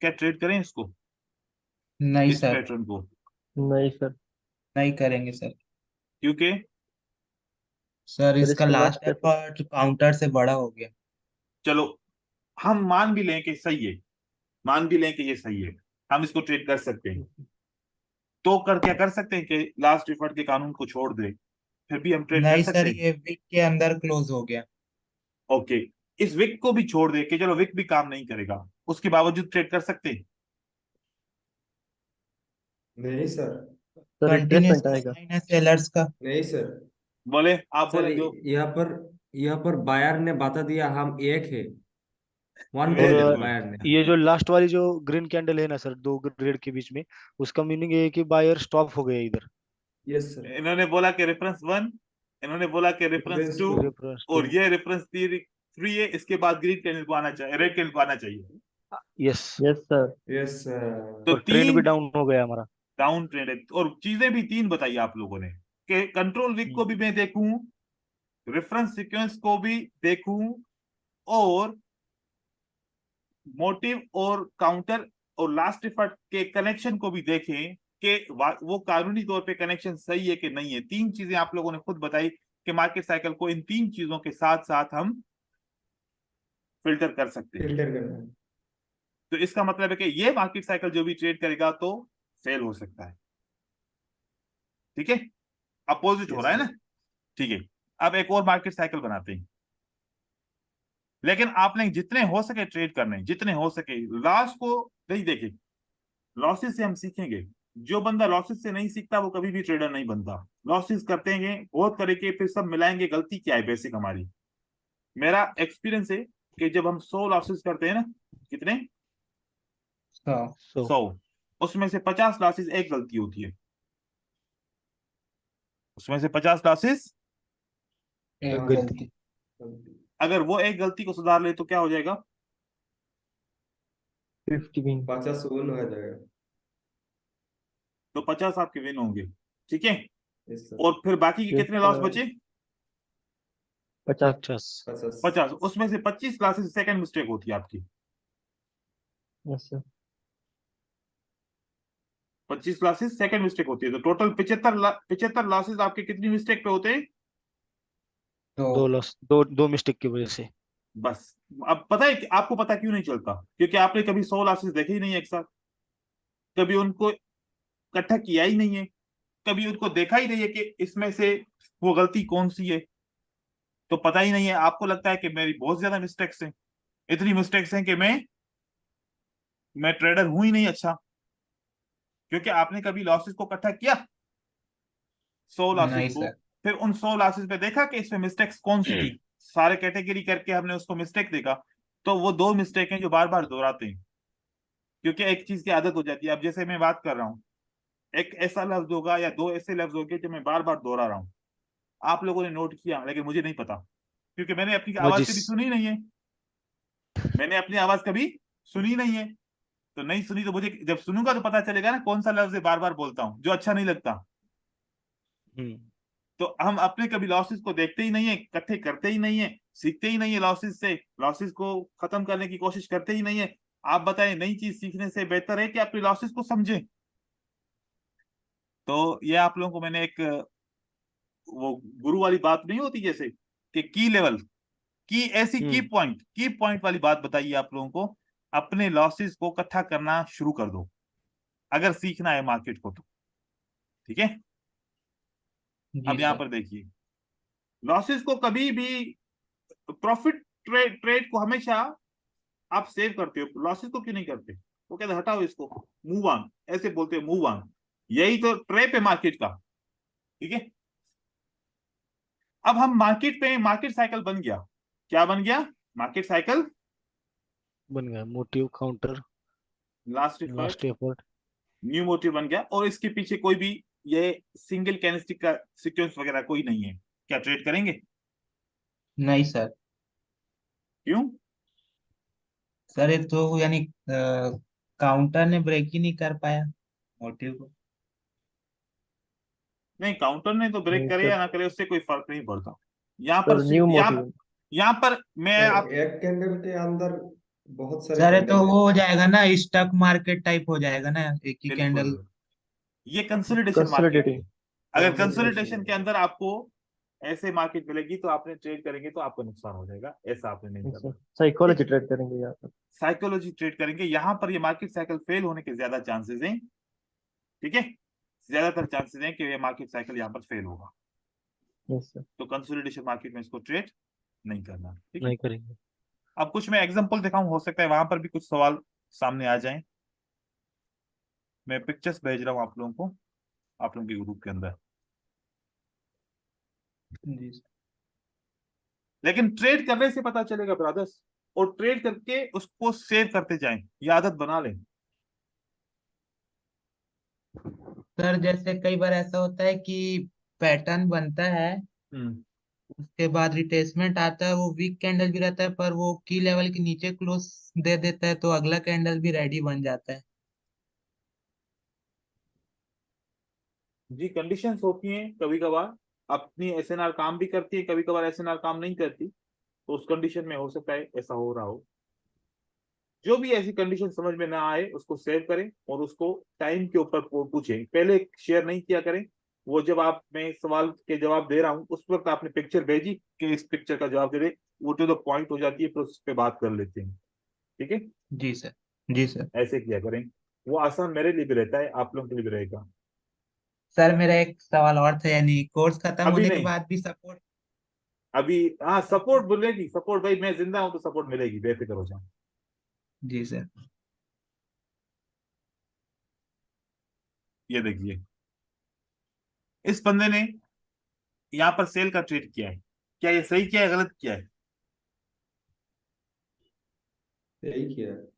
क्या ट्रेड करें इसको, नहीं इस सर, पैटर्न को? नहीं सर. नहीं करेंगे सर। क्योंकि सर इसका इसका लास्ट last एफर्ट काउंटर से बड़ा हो गया। चलो हम मान भी लें कि सही है, मान भी लें कि ये सही है, हम इसको ट्रेड कर सकते हैं, तो क्या कर सकते हैं कि लास्ट एफर्ट के कानून को छोड़ दे, फिर भी हम ट्रेड कर नहीं सकते सर, हैं? ये वीक के अंदर क्लोज हो गया। ओके, इस विक को भी छोड़ दे कि चलो विक भी काम नहीं करेगा, उसके बावजूद ट्रेड कर सकते हैं? नहीं सर, सर कंटिन्यूस रिट्रेसमेंट आएगा. साइन है सेलर्स का। नहीं सर। बोले आप, सर बोले जो यहाँ पर बायर ने बता दिया हम एक है, one Very candle good. Buyer ने। ये जो लास्ट वाली जो ग्रीन कैंडल है ना सर, 2 रेड के बीच में, उसका मीनिंग ये है कि बायर स्टॉप हो गया इधर। Yes sir. इन्होंने बोला कि रेफरेंस 1, इन्होंने बोला कि रेफरेंस Reference 2, two, रेफरेंस और 2। ये रेफरेंस 3 है। इसके बाद ग्रीन कैंडल को आना चाहिए, रेड कैंडल को आना चाहिए। Yes. Yes sir. Yes sir. तो और ट्रेंड भी 3 डाउन हो गया हमारा। डाउन ट्रेंड है, और चीजें भी 3 बताई आप लोगों ने कि कंट्रोल वीक को भी मैं देखूं, रेफरेंस सीक्वेंस को भी देखूं, और मोटिव और काउंटर और लास्ट इफर्ट के कनेक्शन को भी देखें कि वो कानूनी तौर पे कनेक्शन सही है कि नहीं है। 3 चीजें आप लोगों ने खुद बताई कि मार्केट साइकिल को इन 3 चीजों के साथ साथ हम फिल्टर कर सकते हैं। फिल्टर करना है। तो इसका मतलब है कि ये मार्केट साइकिल जो भी ट्रेड करेगा तो फेल हो सकता है। ठीक है, अपोजिट हो Yes, रहा है sir. ना। ठीक है, अब एक और मार्केट साइकिल बनाते हैं, लेकिन आपने जितने हो सके ट्रेड करने, जितने हो सके लॉस को नहीं देखे। लॉसेस से हम सीखेंगे। जो बंदा लॉसेस से नहीं सीखता वो कभी भी ट्रेडर नहीं बनता। लॉसेस करते हैं, बहुत करके फिर सब मिलाएंगे, गलती क्या है बेसिक हमारी। मेरा एक्सपीरियंस है कि जब हम 100 लॉसेस करते हैं ना, कितने, तो 100, उसमें से 50 लॉसेस एक गलती होती है। उसमें से 50 लॉसेस एक हाँ, गलती। अगर वो एक गलती को सुधार ले तो क्या हो जाएगा, 50 विन। 50 विन हो जाएगा। तो 50 आपके विन होंगे। ठीक है, यस सर। और फिर बाकी के Yes, कितने लॉस sir. बचे, 50। 50। 50। 50। उसमें से 25 क्लासेस सेकंड मिस्टेक होती है आपकी। Yes sir. 25 classes second mistake होती है, तो टोटल 75 लॉसेस आपके कितनी मिस्टेक पे होते हैं, तो 2 लॉस, दो मिस्टेक की वजह से। बस। अब पता है कि आपको पता क्यों नहीं चलता, क्योंकि आपने कभी 100 लॉसेस देखे ही नहीं एक साथ, कभी उनको इकट्ठा किया ही नहीं है, कभी उनको देखा ही नहीं है कि इसमें से वो गलती कौन सी है। तो पता ही नहीं है, आपको लगता है कि मेरी बहुत ज्यादा मिस्टेक्स हैं, इतनी मिस्टेक्स हैं कि मैं ट्रेडर हूं ही नहीं अच्छा, क्योंकि आपने कभी लॉसेस को इकट्ठा किया 100 लॉसेस नहीं को, सर। फिर उन 100 लॉसेस पे देखा कि इसमें मिस्टेक्स कौन सी थी, सारे कैटेगरी करके हमने उसको मिस्टेक देखा। तो वो 2 मिस्टेक हैं जो बार बार दोहराते हैं, क्योंकि एक चीज की आदत हो जाती है। अब जैसे मैं बात कर रहा हूँ, एक ऐसा लफ्ज होगा या 2 ऐसे लफ्ज होंगे जो मैं बार बार दोहरा रहा हूँ, आप लोगों ने नोट किया लेकिन मुझे नहीं पता, क्योंकि मैंने अपनी आवाज वजिस। कभी सुनी नहीं है। मैंने अपनी आवाज कभी सुनी नहीं है, तो नहीं सुनी तो मुझे जब सुनूंगा तो पता चलेगा ना कौन सा लफ्ज बार बार बोलता हूँ जो अच्छा नहीं लगता। तो हम अपने कभी लॉसेस को देखते ही नहीं है, इकट्ठे करते ही नहीं है, सीखते ही नहीं है लॉसेस से, लॉसेस को खत्म करने की कोशिश करते ही नहीं है। आप बताएं, नई चीज सीखने से बेहतर है कि अपने लॉसेस को समझें। तो ये आप लोगों को मैंने एक वो गुरु वाली बात नहीं होती जैसे कि की लेवल की, ऐसी की पॉइंट वाली बात बताइए आप लोगों को। अपने लॉसेस को इकट्ठा करना शुरू कर दो अगर सीखना है मार्केट को तो। ठीक है, जी अब यहां सर। पर देखिए, लॉसेस को कभी भी, प्रॉफिट ट्रेड को हमेशा आप सेव करते हो, लॉसेस को क्यों नहीं करते। वो कहते हटाओ इसको, मूव ऑन, ऐसे बोलते हैं मूव ऑन। यही तो ट्रैप है मार्केट का। ठीक है, अब हम मार्केट पे, मार्केट साइकिल बन गया, क्या बन गया, मार्केट साइकिल, बन गया motive, counter, last last effort, effort. New motive बन गया, और इसके पीछे कोई भी ये सिंगल कैंडलस्टिक का सीक्वेंस वगैरह कोई नहीं है। क्या ट्रेड करेंगे, नहीं सर। क्यों, सर ये तो यानी काउंटर ने ब्रेक ही नहीं कर पाया मोटिव को। नहीं काउंटर ने तो ब्रेक नहीं करे सर। या ना करे उससे कोई फर्क नहीं पड़ता। यहाँ पर सर न्यू मोटिव। यहाँ पर मैं सर आप, एक कैंडल के अंदर बहुत सारे सर ये तो कैंडल है। वो हो जाएगा ना, स्टॉक मार्केट टाइप हो जाएगा ना, एक ही कैंडल। बिल्कुल ये कंसोलिडेशन मार्केट है। कंसोलिडेटिंग। अगर कंसोलिडेशन कंसोलिडेशन के अंदर आपको ऐसे मार्केट मिलेगी तो आपने ट्रेड करेंगे तो आपको नुकसान हो जाएगा, ऐसा आपने नहीं सर करना। साइकोलॉजी ट्रेड करेंगे यहाँ पर। साइकोलॉजी ट्रेड करेंगे, यहाँ पर ये मार्केट साइकिल फेल होने के ज्यादा चांसेस हैं। ठीक है, ज्यादातर चांसेस हैं कि ये मार्केट साइकिल यहाँ पर फेल होगा। Yes sir. तो कंसोलिडेशन मार्केट में इसको ट्रेड नहीं करना। ठीक है, नहीं करेंगे। अब कुछ मैं एग्जांपल दिखाऊं, हो सकता है वहां पर भी कुछ सवाल सामने आ जाएं। मैं पिक्चर्स भेज रहा हूं आप लोगों को, आप लोगों के ग्रुप के अंदर। जी सर। लेकिन ट्रेड करने से पता चलेगा ब्रदर्स, और ट्रेड करके उसको सेव करते जाएं, ये आदत बना लें। सर जैसे कई बार ऐसा होता है कि पैटर्न बनता है, उसके बाद रिट्रेसमेंट आता है, वो वीक कैंडल भी रहता है पर वो की लेवल के नीचे क्लोज दे देता है तो अगला कैंडल भी रेडी बन जाता है। जी, कंडीशंस होती हैं कभी कभार, अपनी एसएनआर काम भी करती है, कभी कभार एसएनआर काम नहीं करती, तो उस कंडीशन में हो सकता है ऐसा हो रहा हो। जो भी ऐसी कंडीशन समझ में ना आए उसको सेव करें और उसको टाइम के ऊपर पूछें, पहले शेयर नहीं किया करें। वो जब आप मैं सवाल के जवाब दे रहा हूँ उस वक्त आपने पिक्चर भेजी कि इस पिक्चर का जवाब दे दे, वो टू द पॉइंट हो जाती है, फिर उस पर बात कर लेते हैं। ठीक है, जी सर। जी सर। ऐसे किया करें, वो आसान मेरे लिए भी रहता है, आप लोगों के लिए भी रहेगा। सर मेरा एक सवाल और था, यानी कोर्स खत्म अभी होने के नहीं, बाद भी सपोर्ट। अभी हाँ सपोर्ट मिलेगी, सपोर्ट भाई मैं जिंदा हूं तो सपोर्ट मिलेगी, बेफिक्र हो जाओ। जी सर। ये देखिए, इस बंदे ने यहाँ पर सेल का ट्रेड किया है, क्या ये सही किया है गलत किया है? सही किया। सर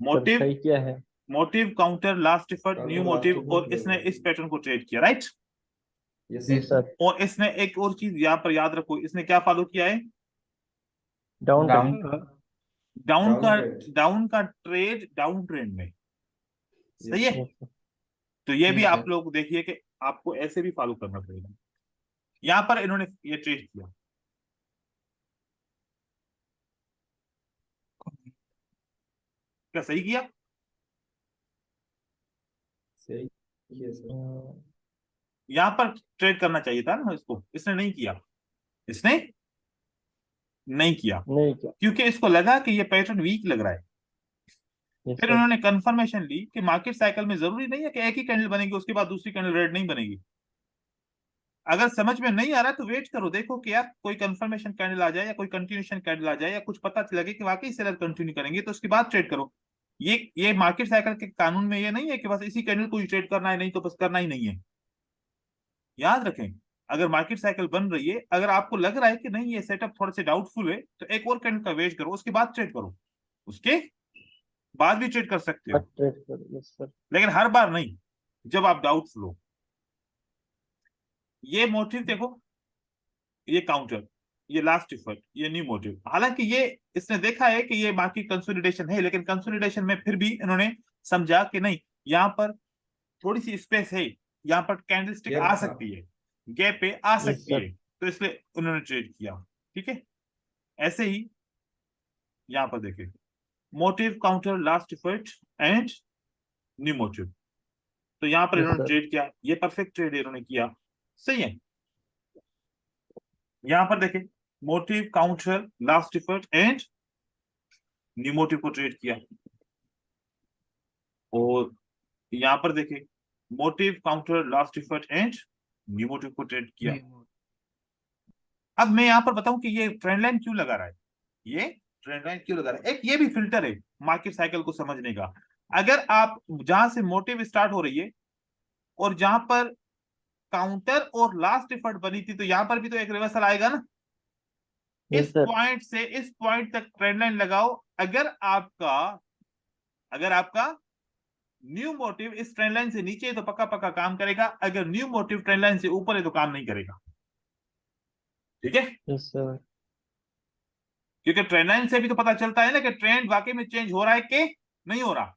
मोटिव, सही किया है। Motive counter last effort new counter last motive, effort और इसने इस पैटर्न को ट्रेड किया, राइट। यस जी सर। सर। और इसने एक और चीज यहाँ पर याद रखो, इसने क्या फॉलो किया है? Down down. Trend. Down down का, ट्रेंड। डाउन का ट्रेड डाउन ट्रेंड में, सही है। Yes sir. तो ये भी जी आप सर। लोग देखिए कि आपको ऐसे भी फॉलो करना पड़ेगा। यहाँ पर इन्होंने ये ट्रेड किया, क्या सही किया? सही किया सर। यहाँ पर ट्रेड करना चाहिए था ना इसको, इसने नहीं किया, इसने नहीं किया, नहीं किया। क्योंकि इसको लगा कि ये पैटर्न वीक लग रहा है। यस फिर सर। उन्होंने कंफर्मेशन ली कि मार्केट साइकिल में जरूरी नहीं है कि एक ही कैंडल बनेगी उसके बाद दूसरी कैंडल रेड नहीं बनेगी। अगर समझ में नहीं आ रहा तो वेट करो, देखो कि यार कोई कंफर्मेशन कैंडल आ जाए या कोई कंटिन्यूएशन कैंडल आ जाए या कुछ पता लगे कि वाकई सेलर कंटिन्यू करेंगे तो उसके बाद ट्रेड करो। ये मार्केट साइकिल के कानून में ये नहीं है कि बस इसी कैंडल को ही ट्रेड करना है, नहीं तो बस करना ही नहीं है। याद रखें, अगर मार्केट साइकिल बन रही है, अगर आपको लग रहा है कि नहीं ये सेटअप थोड़े से डाउटफुल है, तो एक और कैंडल का वेट करो, उसके बाद ट्रेड करो, उसके बाद भी ट्रेड कर सकते हो, ट्रेड कर। Yes sir. लेकिन हर बार नहीं जब आप डाउटफुल हो। ये मोटिव देखो, ये काउंटर, ये लास्ट एफर्ट, ये न्यू मोटिव, हालांकि ये इसने देखा है कि ये मार्केट कंसोलिडेशन है, लेकिन कंसोलिडेशन में फिर भी इन्होंने समझा कि नहीं यहाँ पर थोड़ी सी स्पेस है, यहाँ पर कैंडलस्टिक गैप आ था। सकती है, गैप पे आ यस सकती सर। है, तो इसलिए उन्होंने ट्रेड किया। ठीक है, ऐसे ही यहाँ पर देखिए, motive counter last effort and new motive, तो यहाँ पर यस इन्होंने सर। ट्रेड किया, ये परफेक्ट ट्रेड इन्होंने किया, सही है। यहाँ पर देखें, motive counter last effort and new motive को ट्रेड किया, और यहाँ पर देखें, motive counter last effort and new motive को ट्रेड किया। अब मैं यहाँ पर बताऊं कि ये ट्रेंड लाइन क्यों लगा रहा है, ये ट्रेंड लाइन क्यों लगा रहा है, एक ये भी फिल्टर है मार्केट साइकिल को समझने का। अगर आप जहां से मोटिव स्टार्ट हो रही है और जहां पर काउंटर और लास्ट एफर्ट बनी थी, तो यहां पर भी तो एक रिवर्सल आएगा ना। यस इस सर। पॉइंट से इस पॉइंट तक ट्रेंड लाइन लगाओ, अगर आपका न्यू मोटिव इस ट्रेंड लाइन से नीचे है तो पक्का पक्का काम करेगा, अगर न्यू मोटिव ट्रेंड लाइन से ऊपर है तो काम नहीं करेगा। ठीक है, यस सर। क्योंकि ट्रेंड लाइन से भी तो पता चलता है ना कि ट्रेंड वाकई में चेंज हो रहा है कि नहीं हो रहा।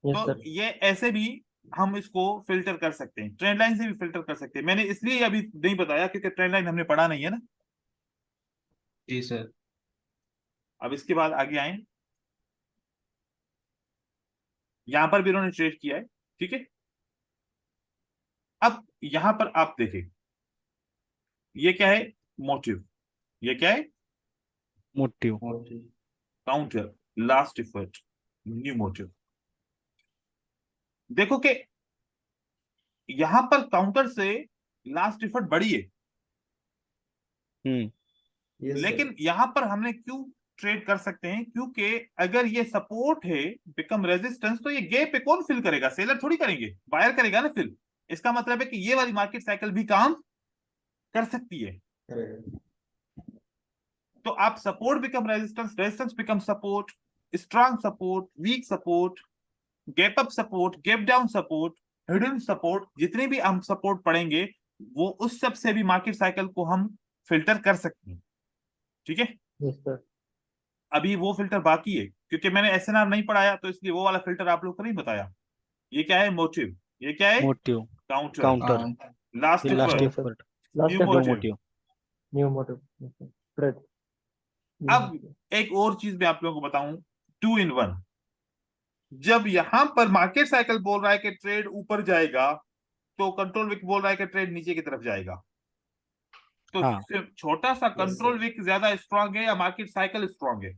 यस तो सर। ये ऐसे भी हम इसको फिल्टर कर सकते हैं, ट्रेंड लाइन से भी फिल्टर कर सकते हैं। मैंने इसलिए अभी नहीं बताया क्योंकि ट्रेंड लाइन हमने पढ़ा नहीं है ना। जी सर। अब इसके बाद आगे आए, यहां पर भी इन्होंने ट्रेड किया है, ठीक है। अब यहां पर आप देखें, ये क्या है? मोटिव, ये क्या है? Motive. Counter last effort new motive. देखो कि यहां पर काउंटर से लास्ट एफर्ट बड़ी है, हम्म। लेकिन यहां पर हमने क्यों ट्रेड कर सकते हैं? क्योंकि अगर ये सपोर्ट है बिकम रेजिस्टेंस, तो ये गैप पे कौन फिल करेगा? सेलर थोड़ी करेंगे, बायर करेगा ना फिल। इसका मतलब है कि ये वाली मार्केट साइकिल भी काम कर सकती है। तो आप support become resistance, resistance become support, strong support, weak support, gap up support, gap down support, hidden support, जितने भी हम सपोर्ट पढ़ेंगे वो उस सब से भी मार्केट साइकिल को हम फिल्टर कर सकते हैं। ठीक है, यस सर। अभी वो फिल्टर बाकी है, क्योंकि मैंने एसएनआर नहीं पढ़ाया तो इसलिए वो वाला फिल्टर आप लोग को नहीं बताया। ये क्या है? मोटिव। ये क्या है? Motive, counter. काउंटर, लास्ट ये last effort, Yes, sir. Effort, Last new effort, new motive. Motive. new motive. Yes, sir. Trade. New अब motive. एक और चीज मैं आप लोगों को बताऊं, 2 in 1। जब यहां पर मार्केट साइकिल बोल रहा है कि ट्रेड ऊपर जाएगा, तो कंट्रोल विक बोल रहा है कि ट्रेड नीचे की तरफ जाएगा। तो हाँ, सिर्फ छोटा सा कंट्रोल विक ज्यादा स्ट्रांग है या मार्केट साइकिल स्ट्रांग है?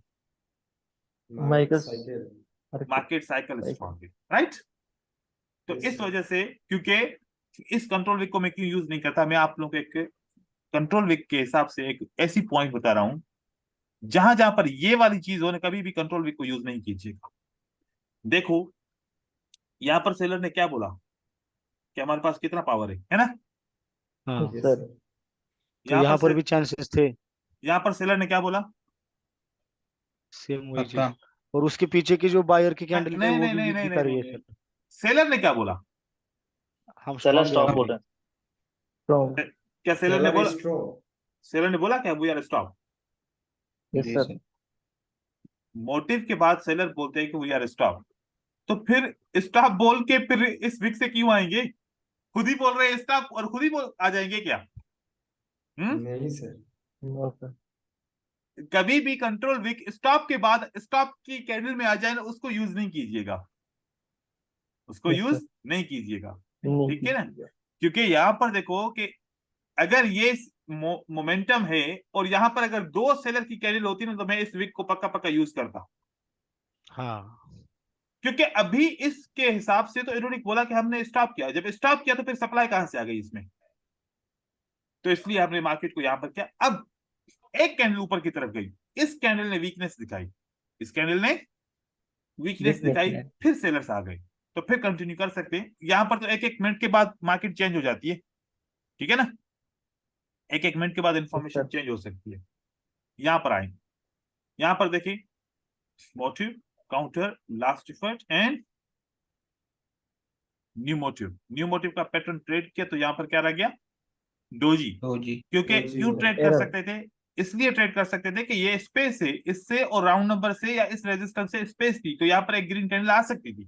Michael's market cycle Cycle. Strong है, राइट। तो इस वजह से, क्योंकि इस कंट्रोल विक को मैं क्यों यूज नहीं करता, मैं आप लोगों को एक कंट्रोल विक के हिसाब से एक ऐसी पॉइंट बता रहा हूं जहां जहां पर ये वाली चीज हो, कभी भी कंट्रोल विक को यूज नहीं कीजिएगा। देखो यहां पर सेलर ने क्या बोला कि हमारे पास कितना पावर है ना? हाँ। Yes, sir. तो यहाँ यहाँ पर पर भी चांसेस थे, यहाँ पर सेलर ने क्या बोला? सेम वही चीज। पक्का। और उसके पीछे की जो बायर की कैंडल है नहीं वो नहीं भी नहीं वीक नहीं दिखा नहीं रही है नहीं, सर। सेलर ने क्या बोला? हम सेलर स्ट्रॉन्ग स्टॉप है बोल अभी। रहे हैं। Strong. क्या सेलर ने बोला? सेलर ने बोला क्या वी आर स्टॉप? Yes, जी sir. सर। मोटिव के बाद सेलर बोलते हैं कि वी आर स्टॉप, तो फिर स्टॉप बोल के फिर इस विक से क्यों आएंगे? खुद ही बोल रहे हैं स्टॉप और खुद ही बोल आ जाएंगे क्या? नहीं सर, No, sir. कभी भी कंट्रोल विक स्टॉप के बाद स्टॉप की कैंडल में आ जाए ना, उसको यूज नहीं कीजिएगा, उसको Yes, यूज sir. नहीं कीजिएगा। नहीं ठीक है ना? कीजिएगा। क्योंकि यहाँ पर देखो कि अगर ये मोमेंटम है और यहाँ पर अगर 2 सेलर की कैंडल होती ना, तो मैं इस विक को पक्का पक्का यूज करता, हाँ, क्योंकि अभी इसके हिसाब से तो इन्होंने बोला कि हमने स्टॉप किया, जब स्टॉप किया तो फिर सप्लाई कहां से आ गई इसमें? तो इसलिए हमने मार्केट को यहां पर किया। अब एक कैंडल ऊपर की तरफ गई, इस कैंडल ने वीकनेस दिखाई, इस कैंडल ने वीकनेस Weakness दिखाई, है। फिर सेलर्स आ गए, तो फिर कंटिन्यू कर सकते हैं। यहां पर तो एक एक मिनट के बाद मार्केट चेंज हो जाती है, ठीक है ना? एक एक मिनट के बाद इंफॉर्मेशन sir. चेंज हो सकती है। यहां पर आए, यहां पर देखिए motive, counter, last effort and new motive. New motive का पैटर्न ट्रेड किया तो यहां पर क्या रह गया? डोजी। तो जी क्योंकि डोजी क्यों हो ट्रेड रहा कर है। सकते थे? इसलिए ट्रेड कर सकते थे कि ये स्पेस है, इससे और राउंड नंबर से या इस रेजिस्टेंस से स्पेस थी, तो यहाँ पर एक ग्रीन कैंडल आ सकती थी,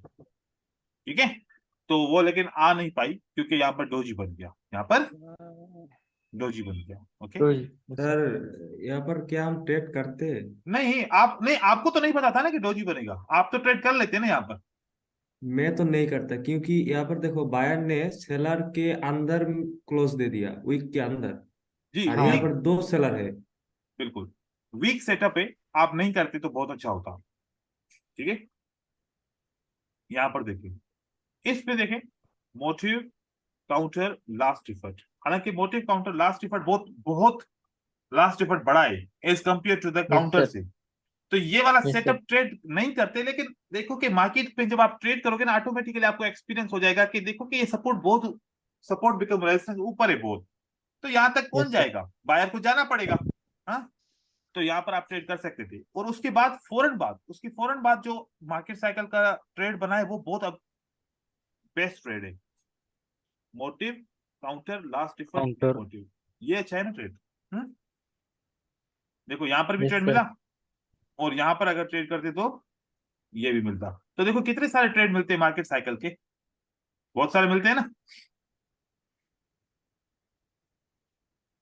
ठीक है? तो वो लेकिन आ नहीं पाई क्योंकि यहाँ पर डोजी बन गया, यहाँ पर डोजी बन गया। ओके, तो जी। सर यहाँ पर क्या हम ट्रेड करते हैं? नहीं आप नहीं, आपको तो नहीं पता था ना कि डोजी बनेगा, आप तो ट्रेड कर लेते ना यहाँ पर। मैं तो नहीं करता, क्योंकि यहाँ पर देखो बायर ने सेलर के अंदर क्लोज दे दिया, वीक के अंदर, जी और यहाँ वीक, पर 2 सेलर है। बिल्कुल वीक सेटअप है, आप नहीं करते तो बहुत अच्छा होता, ठीक है? यहाँ पर देखिए, इस पे देखें मोटिव, काउंटर, लास्ट एफर्ट। हालांकि मोटिव, काउंटर, लास्ट एफर्ट बहुत बहुत लास्ट एफर्ट बड़ा है as compared to the Yes, counter sir. से, तो ये वाला Yes, सेटअप ट्रेड नहीं करते। लेकिन देखो कि मार्केट पे जब आप ट्रेड करोगे ना, ऑटोमेटिकली आपको एक्सपीरियंस हो जाएगा कि देखो कि ये सपोर्ट बिकम रेजिस्टेंस ऊपर है बहुत, तो यहां तक कौन Yes, sir. जाएगा? बायर को जाना पड़ेगा। हाँ, तो यहाँ पर आप ट्रेड कर सकते थे। और उसके बाद उसकी फौरन बाद जो मार्केट साइकिल का ट्रेड बना है वो बहुत अब बेस्ट ट्रेड है। Motive, counter, last effort, counter. Motive, ये अच्छा है ना ट्रेड? देखो यहाँ पर भी Yes, ट्रेड sir. मिला, और यहाँ पर अगर ट्रेड करते तो ये भी मिलता। तो देखो कितने सारे ट्रेड मिलते हैं मार्केट साइकिल के, बहुत सारे मिलते हैं ना।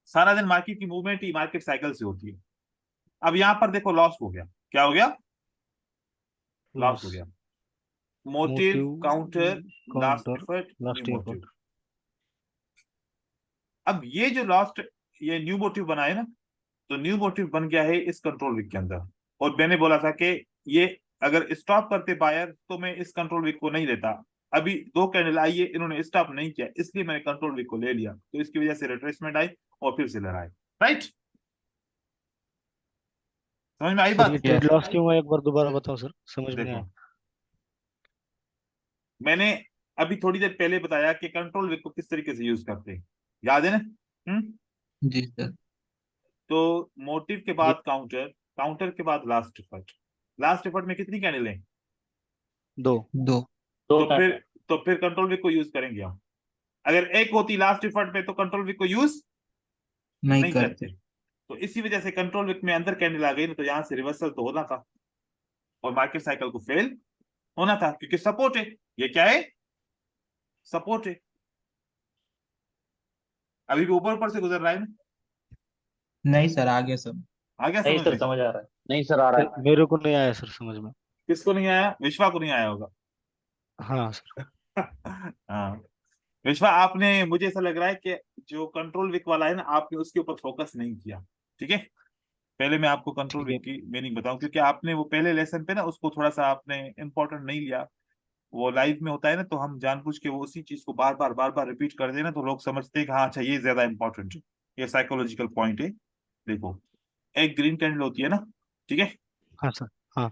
सारा दिन मार्केट की मूवमेंट ही मार्केट साइकिल से होती है। अब यहाँ पर देखो लॉस हो गया, क्या हो गया? लॉस हो गया। Motive, motive, counter, last counter, effort, last new effort. Motive. अब ये जो लास्ट ये न्यू मोटिव बना है ना, तो न्यू मोटिव बन गया है इस कंट्रोल विक के अंदर। और मैंने बोला था कि ये अगर स्टॉप करते बायर तो मैं इस कंट्रोल विक को नहीं लेता। अभी 2 कैंडल आई है, इन्होंने स्टॉप नहीं किया, इसलिए मैंने कंट्रोल विक को ले लिया, तो इसकी वजह से रिट्रेसमेंट आई और फिर सेलर आए, राइट? समझ में आई सर ये बात? ट्रेड लॉस क्यों हुआ, एक बार दोबारा बताओ सर, समझ में नहीं देखो आया। मैंने अभी थोड़ी देर पहले बताया कि कंट्रोल विक को किस तरीके से यूज करते हैं, याद है ना? जी सर। तो मोटिव के बाद काउंटर, काउंटर के बाद लास्ट एफर्ट। लास्ट एफर्ट में कितनी कैंडल है? 2। दो दो तो फिर तो फिर कंट्रोल विक को यूज करेंगे हम। अगर एक होती लास्ट एफर्ट पे तो कंट्रोल विक को यूज नहीं नहीं करते। करते। तो इसी वजह से कंट्रोल विक में अंदर कैंडल आ गई ना, तो यहाँ से रिवर्सल तो होना था और मार्केट साइकिल को फेल होना था, क्योंकि सपोर्ट है। ये क्या है? सपोर्ट है। अभी भी ऊपर ऊपर से गुजर रहा है ना? नहीं सर, आ गया सब। आ गया नहीं समझ सर, में? समझ आ रहा है। नहीं सर, आ रहा है। मेरे को नहीं आया सर समझ में। किसको नहीं आया? विश्वा को नहीं आया होगा। हाँ सर। हाँ विश्वा, आपने, मुझे ऐसा लग रहा है कि जो कंट्रोल विक वाला है ना, आपने उसके ऊपर फोकस नहीं किया। ठीक है, पहले मैं आपको कंट्रोल ठीक है। विक की मीनिंग बताऊं, क्योंकि आपने वो पहले लेसन पे ना उसको थोड़ा सा आपने इंपॉर्टेंट नहीं लिया। वो लाइव में होता है ना, तो हम जानबूझ के वो उसी चीज को बार बार रिपीट कर देना, तो लोग समझते हैं कि हाँ अच्छा ये ज्यादा इंपॉर्टेंट है, ये साइकोलॉजिकल पॉइंट है। देखो, एक ग्रीन कैंडल होती है ना, ठीक है? हाँ सर। हाँ।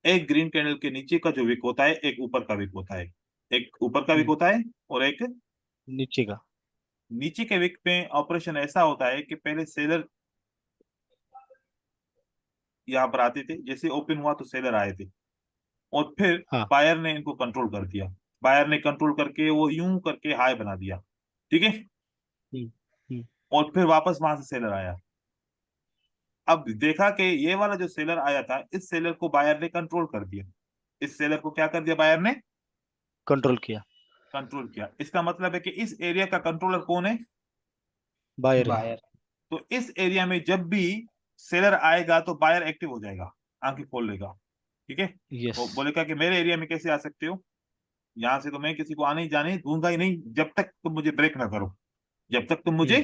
एक ग्रीन कैंडल के नीचे का जो विक होता है, एक ऊपर का विक होता है। एक ऊपर का विक हम्म, होता है और एक नीचे का। नीचे के विक में ऑपरेशन ऐसा होता है कि पहले सेलर यहाँ पर आते थे, जैसे ओपन हुआ तो सेलर आए थे, और फिर हाँ। बायर ने इनको कंट्रोल कर दिया। बायर ने कंट्रोल करके वो यूं करके हाई बना दिया, ठीक है? हम्म। हम्म। और फिर वापस वहां से सेलर आया। अब देखा कि ये वाला जो सेलर आया था, इस सेलर को बायर ने कंट्रोल कर दिया। इस सेलर को क्या कर दिया बायर ने? कंट्रोल किया। कंट्रोल किया। इसका मतलब है कि इस एरिया का कंट्रोलर कौन है? बायर है। बायर। तो इस एरिया में जब भी सेलर आएगा तो बायर एक्टिव हो जाएगा, आंखें खोल लेगा, ठीक है? यस। वो बोलेगा कि मेरे एरिया में कैसे आ सकते हो, यहाँ से तो मैं किसी को आने ही जाने दूंगा ही नहीं जब तक तुम मुझे ब्रेक ना करो, जब तक तुम मुझे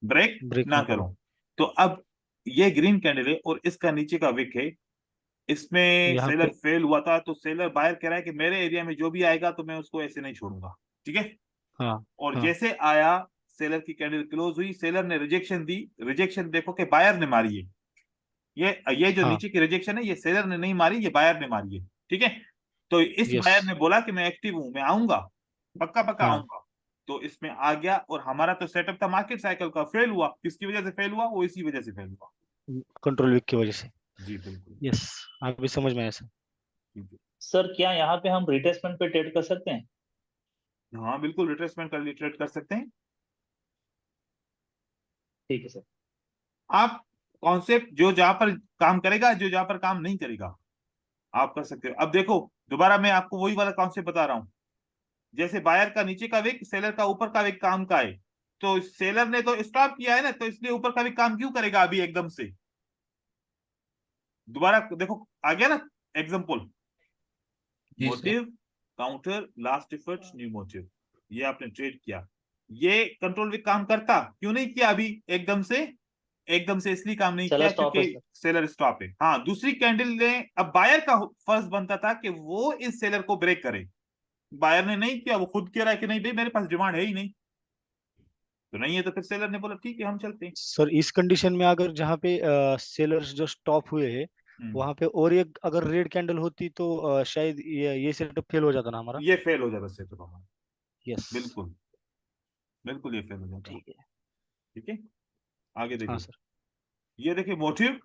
ब्रेक ब्रेक ना ना करो। करो। तो अब ये ग्रीन कैंडल है और इसका नीचे का विक है, इसमें यहाँ सेलर पे। फेल हुआ था, तो सेलर बायर कह रहा है कि मेरे एरिया में जो भी आएगा तो मैं उसको ऐसे नहीं छोड़ूंगा, ठीक है? हाँ। और हाँ। जैसे आया, सेलर की कैंडल क्लोज हुई, सेलर ने रिजेक्शन दी। रिजेक्शन देखो कि बायर ने मारी है। ये जो हाँ। नीचे की रिजेक्शन है, ये सेलर ने नहीं मारी, ये बायर ने मारी है, ठीक है? तो इस यस। बायर ने बोला कि मैं एक्टिव हूं, मैं आऊंगा, पक्का पक्का हाँ। आऊंगा। तो इसमें आ गया, और हमारा तो सेटअप था मार्केट साइकिल का, फेल हुआ। किसकी वजह से फेल हुआ? वो इसी वजह से फेल हुआ। कंट्रोल वीक की वजह से। जी बिल्कुल। यस। अभी समझ में आया सर। ठीक है। सर, क्या यहाँ पे हम रिट्रेसमेंट पे ट्रेड कर सकते हैं? हाँ बिल्कुल, रिट्रेसमेंट कर ट्रेड कर सकते हैं ठीक है सर। आप। कॉन्सेप्ट जो जहां पर काम करेगा, जो जहां पर काम नहीं करेगा, आप कर सकते हो। अब देखो, दोबारा मैं आपको वही वाला कॉन्सेप्ट बता रहा हूँ। जैसे बायर का नीचे का विक, सेलर का ऊपर का विक काम का है, तो सेलर ने तो स्टॉप किया है ना, तो इसलिए ऊपर का विक काम क्यों करेगा अभी एकदम से? दोबारा देखो, आ गया ना एग्जाम्पल? जी sir. Motive, counter, last effort, new motive, ये आपने ट्रेड किया। ये कंट्रोल विक काम करता क्यों नहीं किया अभी एकदम से? एकदम से इसलिए काम नहीं चलो, किया स्टॉप है क्योंकि सर। सेलर स्टॉप है। हाँ, दूसरी कैंडल ने, अब बायर का फर्ज बनता था कि वो इस सेलर को ब्रेक करे। बायर ने नहीं किया, वो खुद कह रहा है कि नहीं भाई मेरे पास डिमांड है ही नहीं। तो नहीं है, तो फिर सेलर ने बोला ठीक है हम चलते हैं। सर इस कंडीशन में अगर जहाँ पे सेलर्स जो स्टॉप हुए हैं हम्म, वहां पे और एक अगर रेड कैंडल होती तो शायद ये सेटअप फेल हो जाता ना हमारा। ये फेल हो जाता सेटअप हमारा। यस। बिल्कुल, बिल्कुल ये फेल हो जाता। ठीक है। ठीक है, आगे हाँ देखिए। सर। ये देखिए, motive,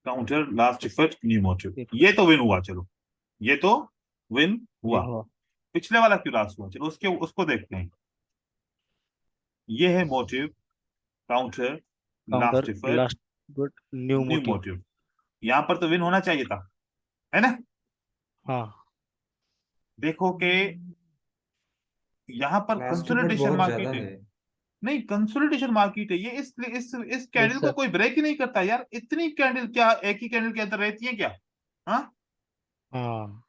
counter, last effort, new motive, एक ये तो विन हुआ। चलो, ये तो विन हुआ। विन हुआ। पिछले वाला क्यों लास्ट हुआ? चलो उसके उसको देखते हैं। ये है motive, counter, counter last effort, last good new new motive. Motive. यहाँ पर तो विन होना चाहिए था, है ना? हाँ। देखो कि यहाँ पर लास्ट ऊपर कंसोलिडेशन बहुत मार्केट ज्यादा है। है। नहीं, कंसोलिडेशन मार्केट है ये, इस यस कैंडल को सर। कोई ब्रेक ही नहीं करता यार। इतनी कैंडल क्या एक ही कैंडल के अंदर रहती है क्या? हाँ, हाँ।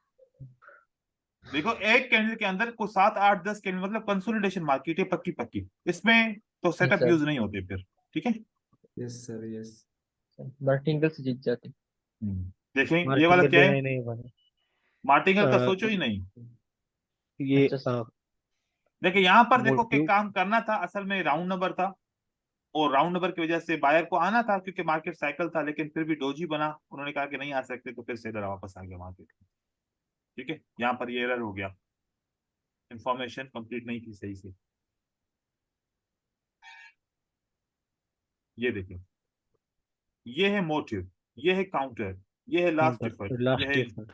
देखो एक कैंडल के अंदर को 7 8 10 कैंडल, मतलब कंसोलिडेशन मार्केट है पक्की पक्की। इसमें तो यस सेटअप सर। यूज नहीं होते फिर, ठीक है? Yes sir, yes. मार्टिंगल से जीत जाते। देखें ये वाला मार्टिंगल क्या है? नहीं नहीं बने। मार्टिंगल का सोचो ही नहीं। ये अच्छा सर। देखिए यहाँ पर देखो कि मोटिव। काम करना था, असल में राउंड नंबर था, और राउंड नंबर की वजह से बायर को आना था क्योंकि मार्केट साइकिल था, लेकिन फिर भी डोजी बना, उन्होंने कहा कि नहीं आ सकते, तो फिर सेलर वापस आ गया मार्केट में। ठीक है, यहाँ पर ये एरर हो गया, इंफॉर्मेशन कंप्लीट नहीं थी सही से। ये देखिए, ये है मोटिव, ये है काउंटर, ये है लास्ट काउंटर एफर्ट, ये लास्ट है एफर्ट।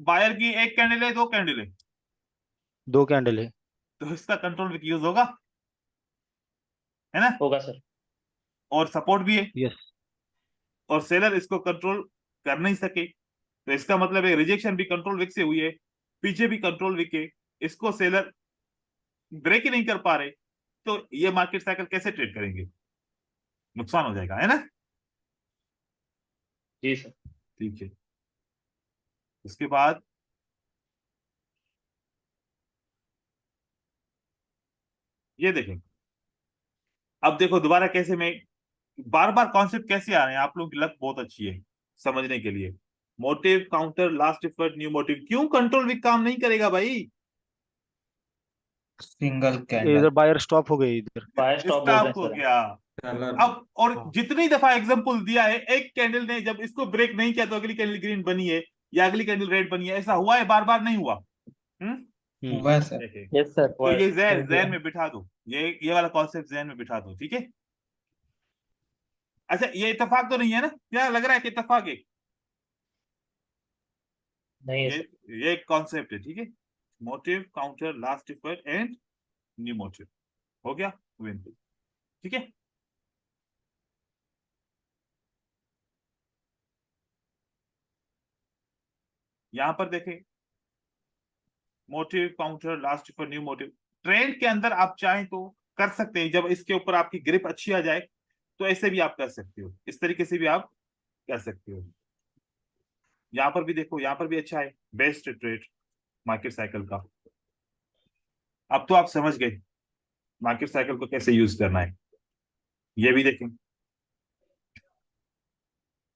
बायर की एक कैंडल है, दो कैंडल है, 2 कैंडल है। तो इसका कंट्रोल विक यूज होगा, है ना? होगा सर। और सपोर्ट भी है, यस। और सेलर इसको कंट्रोल कर नहीं सके, तो इसका मतलब है रिजेक्शन भी कंट्रोल विक से हुई है, पीछे भी कंट्रोल विक है, इसको सेलर ब्रेक ही नहीं कर पा रहे, तो ये मार्केट साइकिल कैसे ट्रेड करेंगे? नुकसान हो जाएगा, है ना? जी सर। ठीक है। उसके बाद ये देखें, अब देखो दोबारा कैसे मैं बार बार कॉन्सेप्ट कैसे आ रहे हैं, आप लोगों की लक बहुत अच्छी है समझने के लिए। Motive counter last effort new motive, क्यों कंट्रोल विक काम नहीं करेगा भाई? Single candle. इधर बायर स्टॉप हो गई इधर। बायर स्टॉप बोल रहे हैं स्टॉप हो सर। गया। सेलर अब और हाँ। जितनी दफा एग्जांपल दिया है, एक कैंडल ने जब इसको ब्रेक नहीं किया तो अगली कैंडल ग्रीन बनी है या अगली कैंडल रेड बनी है, ऐसा हुआ है? बार बार नहीं हुआ। हुआ है सर। देखें, यस सर। तो ये हो जहन गया। में बिठा दो, ये वाला कॉन्सेप्ट जहन में बिठा दो, ठीक है? अच्छा, ये इत्तेफाक तो नहीं है ना? क्या लग रहा है कि इत्तेफाक है? नहीं है ये सर। ये एक कॉन्सेप्ट है, ठीक है? Motive counter last effort and new motive, हो गया विन, ठीक है? यहां पर देखें, motive counter last effort new motive, trend के अंदर आप चाहें तो कर सकते हैं, जब इसके ऊपर आपकी ग्रिप अच्छी आ जाए तो ऐसे भी आप कर सकते हो, इस तरीके से भी आप कर सकते हो। यहां पर भी देखो, यहां पर भी अच्छा है, बेस्ट ट्रेड मार्केट साइकिल का। अब तो आप समझ गए मार्केट साइकिल को कैसे यूज करना है। ये भी देखें,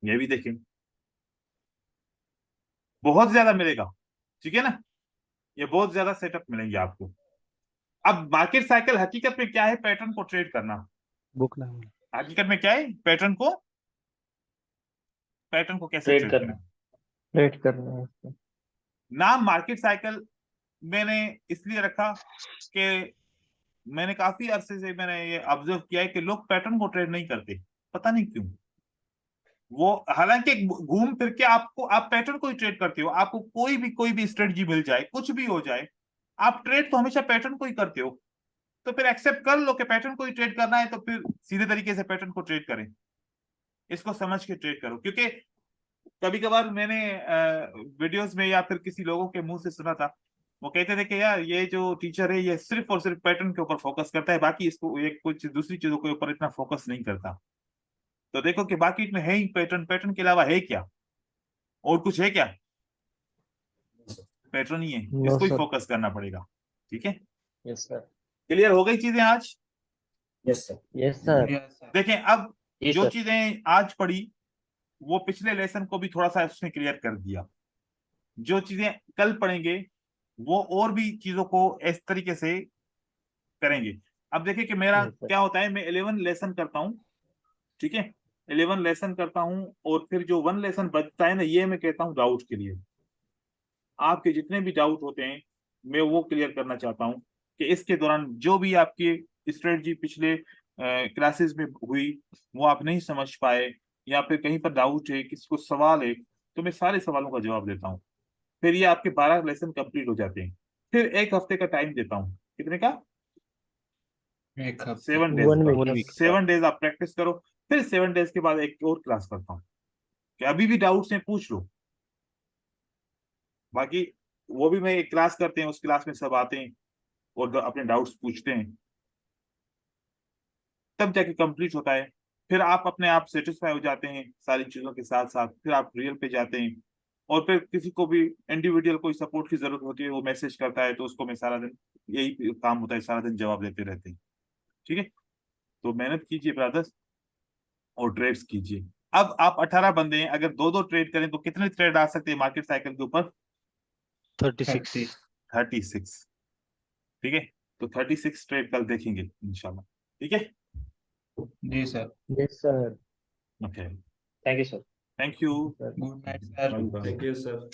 ये भी देखें, बहुत ज्यादा मिलेगा, ठीक है ना? ये बहुत ज्यादा सेटअप मिलेंगे आपको। अब मार्केट साइकिल हकीकत में क्या है? पैटर्न को ट्रेड करना। बुक नहीं। हकीकत में क्या है? पैटर्न को कैसे ट्रेड ट्रेड करना। करें? रेट करना है इसको। नाम मार्केट साइकिल मैंने इसलिए रखा कि मैंने काफी अरसे से मैंने ये ऑब्जर्व किया है कि लोग पैटर्न को ट्रेड नहीं करते, पता नहीं क्यों। वो हालांकि घूम फिर के आप पैटर्न को ही ट्रेड करते हो, आपको कोई भी स्ट्रेटजी मिल जाए, कुछ भी हो जाए, आप ट्रेड तो हमेशा पैटर्न को ही करते हो। तो फिर एक्सेप्ट कर लो कि पैटर्न को ही ट्रेड करना है, तो फिर सीधे तरीके से पैटर्न को ट्रेड करें, इसको समझ के ट्रेड करो। क्योंकि कभी कभार मैंने वीडियोस में या फिर किसी लोगों के मुंह से सुना था, वो कहते थे कि यार ये जो टीचर है ये सिर्फ और सिर्फ पैटर्न के ऊपर फोकस करता है, बाकी इसको ये कुछ दूसरी चीजों के ऊपर इतना फोकस नहीं करता। तो देखो कि बाकी इसमें है ही पैटर्न, पैटर्न के अलावा है क्या? और कुछ है क्या? पैटर्न ही है, नो इसको ही सर। फोकस करना पड़ेगा, ठीक है? Yes sir. क्लियर हो गई चीजें आज? Yes sir. Yes sir. देखें, अब जी जो सर। चीजें आज पढ़ी वो पिछले लेसन को भी थोड़ा सा उसने क्लियर कर दिया। जो चीजें कल पढ़ेंगे वो और भी चीजों को इस तरीके से करेंगे। अब देखिए कि मेरा Yes, sir. क्या होता है, मैं 11 लेसन करता हूँ, ठीक है? 11 लेसन करता हूँ, और फिर जो 1 लेसन बचता है ना, ये मैं कहता हूँ डाउट के लिए। आपके जितने भी डाउट होते हैं मैं वो क्लियर करना चाहता हूँ कि इसके दौरान जो भी आपकी स्ट्रेटजी पिछले क्लासेस में हुई वो आप नहीं समझ पाए, या फिर कहीं पर डाउट है, किसी को सवाल है, तो मैं सारे सवालों का जवाब देता हूँ। फिर ये आपके 12 लेसन कंप्लीट हो जाते हैं। फिर एक हफ्ते का टाइम देता हूँ, कितने का? एक हफ्ते। 7 डेज 1 का। week. 1 वीक। 7 डेज आप प्रैक्टिस करो, फिर 7 डेज के बाद एक और क्लास करता हूँ कि अभी भी डाउट्स हैं पूछ लो। बाकी वो भी मैं एक क्लास करते हैं, उस क्लास में सब आते हैं और अपने डाउट्स पूछते हैं, तब जाके कंप्लीट होता है। फिर आप अपने आप सेटिस्फाई हो जाते हैं सारी चीजों के साथ साथ, फिर आप रियल पे जाते हैं। और फिर किसी को भी इंडिविजुअल कोई सपोर्ट की जरूरत होती है, वो मैसेज करता है, तो उसको मैं सारा दिन, यही काम होता है, सारा दिन जवाब देते रहते हैं, ठीक है? तो मेहनत कीजिए ब्रदर्स और ट्रेड्स कीजिए। अब आप 18 बंदे हैं, अगर दो दो ट्रेड करें तो कितने ट्रेड आ सकते हैं मार्केट साइकिल के ऊपर? 36। 36, ठीक है? तो 36 ट्रेड कल देखेंगे इंशाल्लाह, ठीक है? जी sir. Yes, sir. Okay, thank you sir. Thank you. Sir. Good night sir. Thank you sir.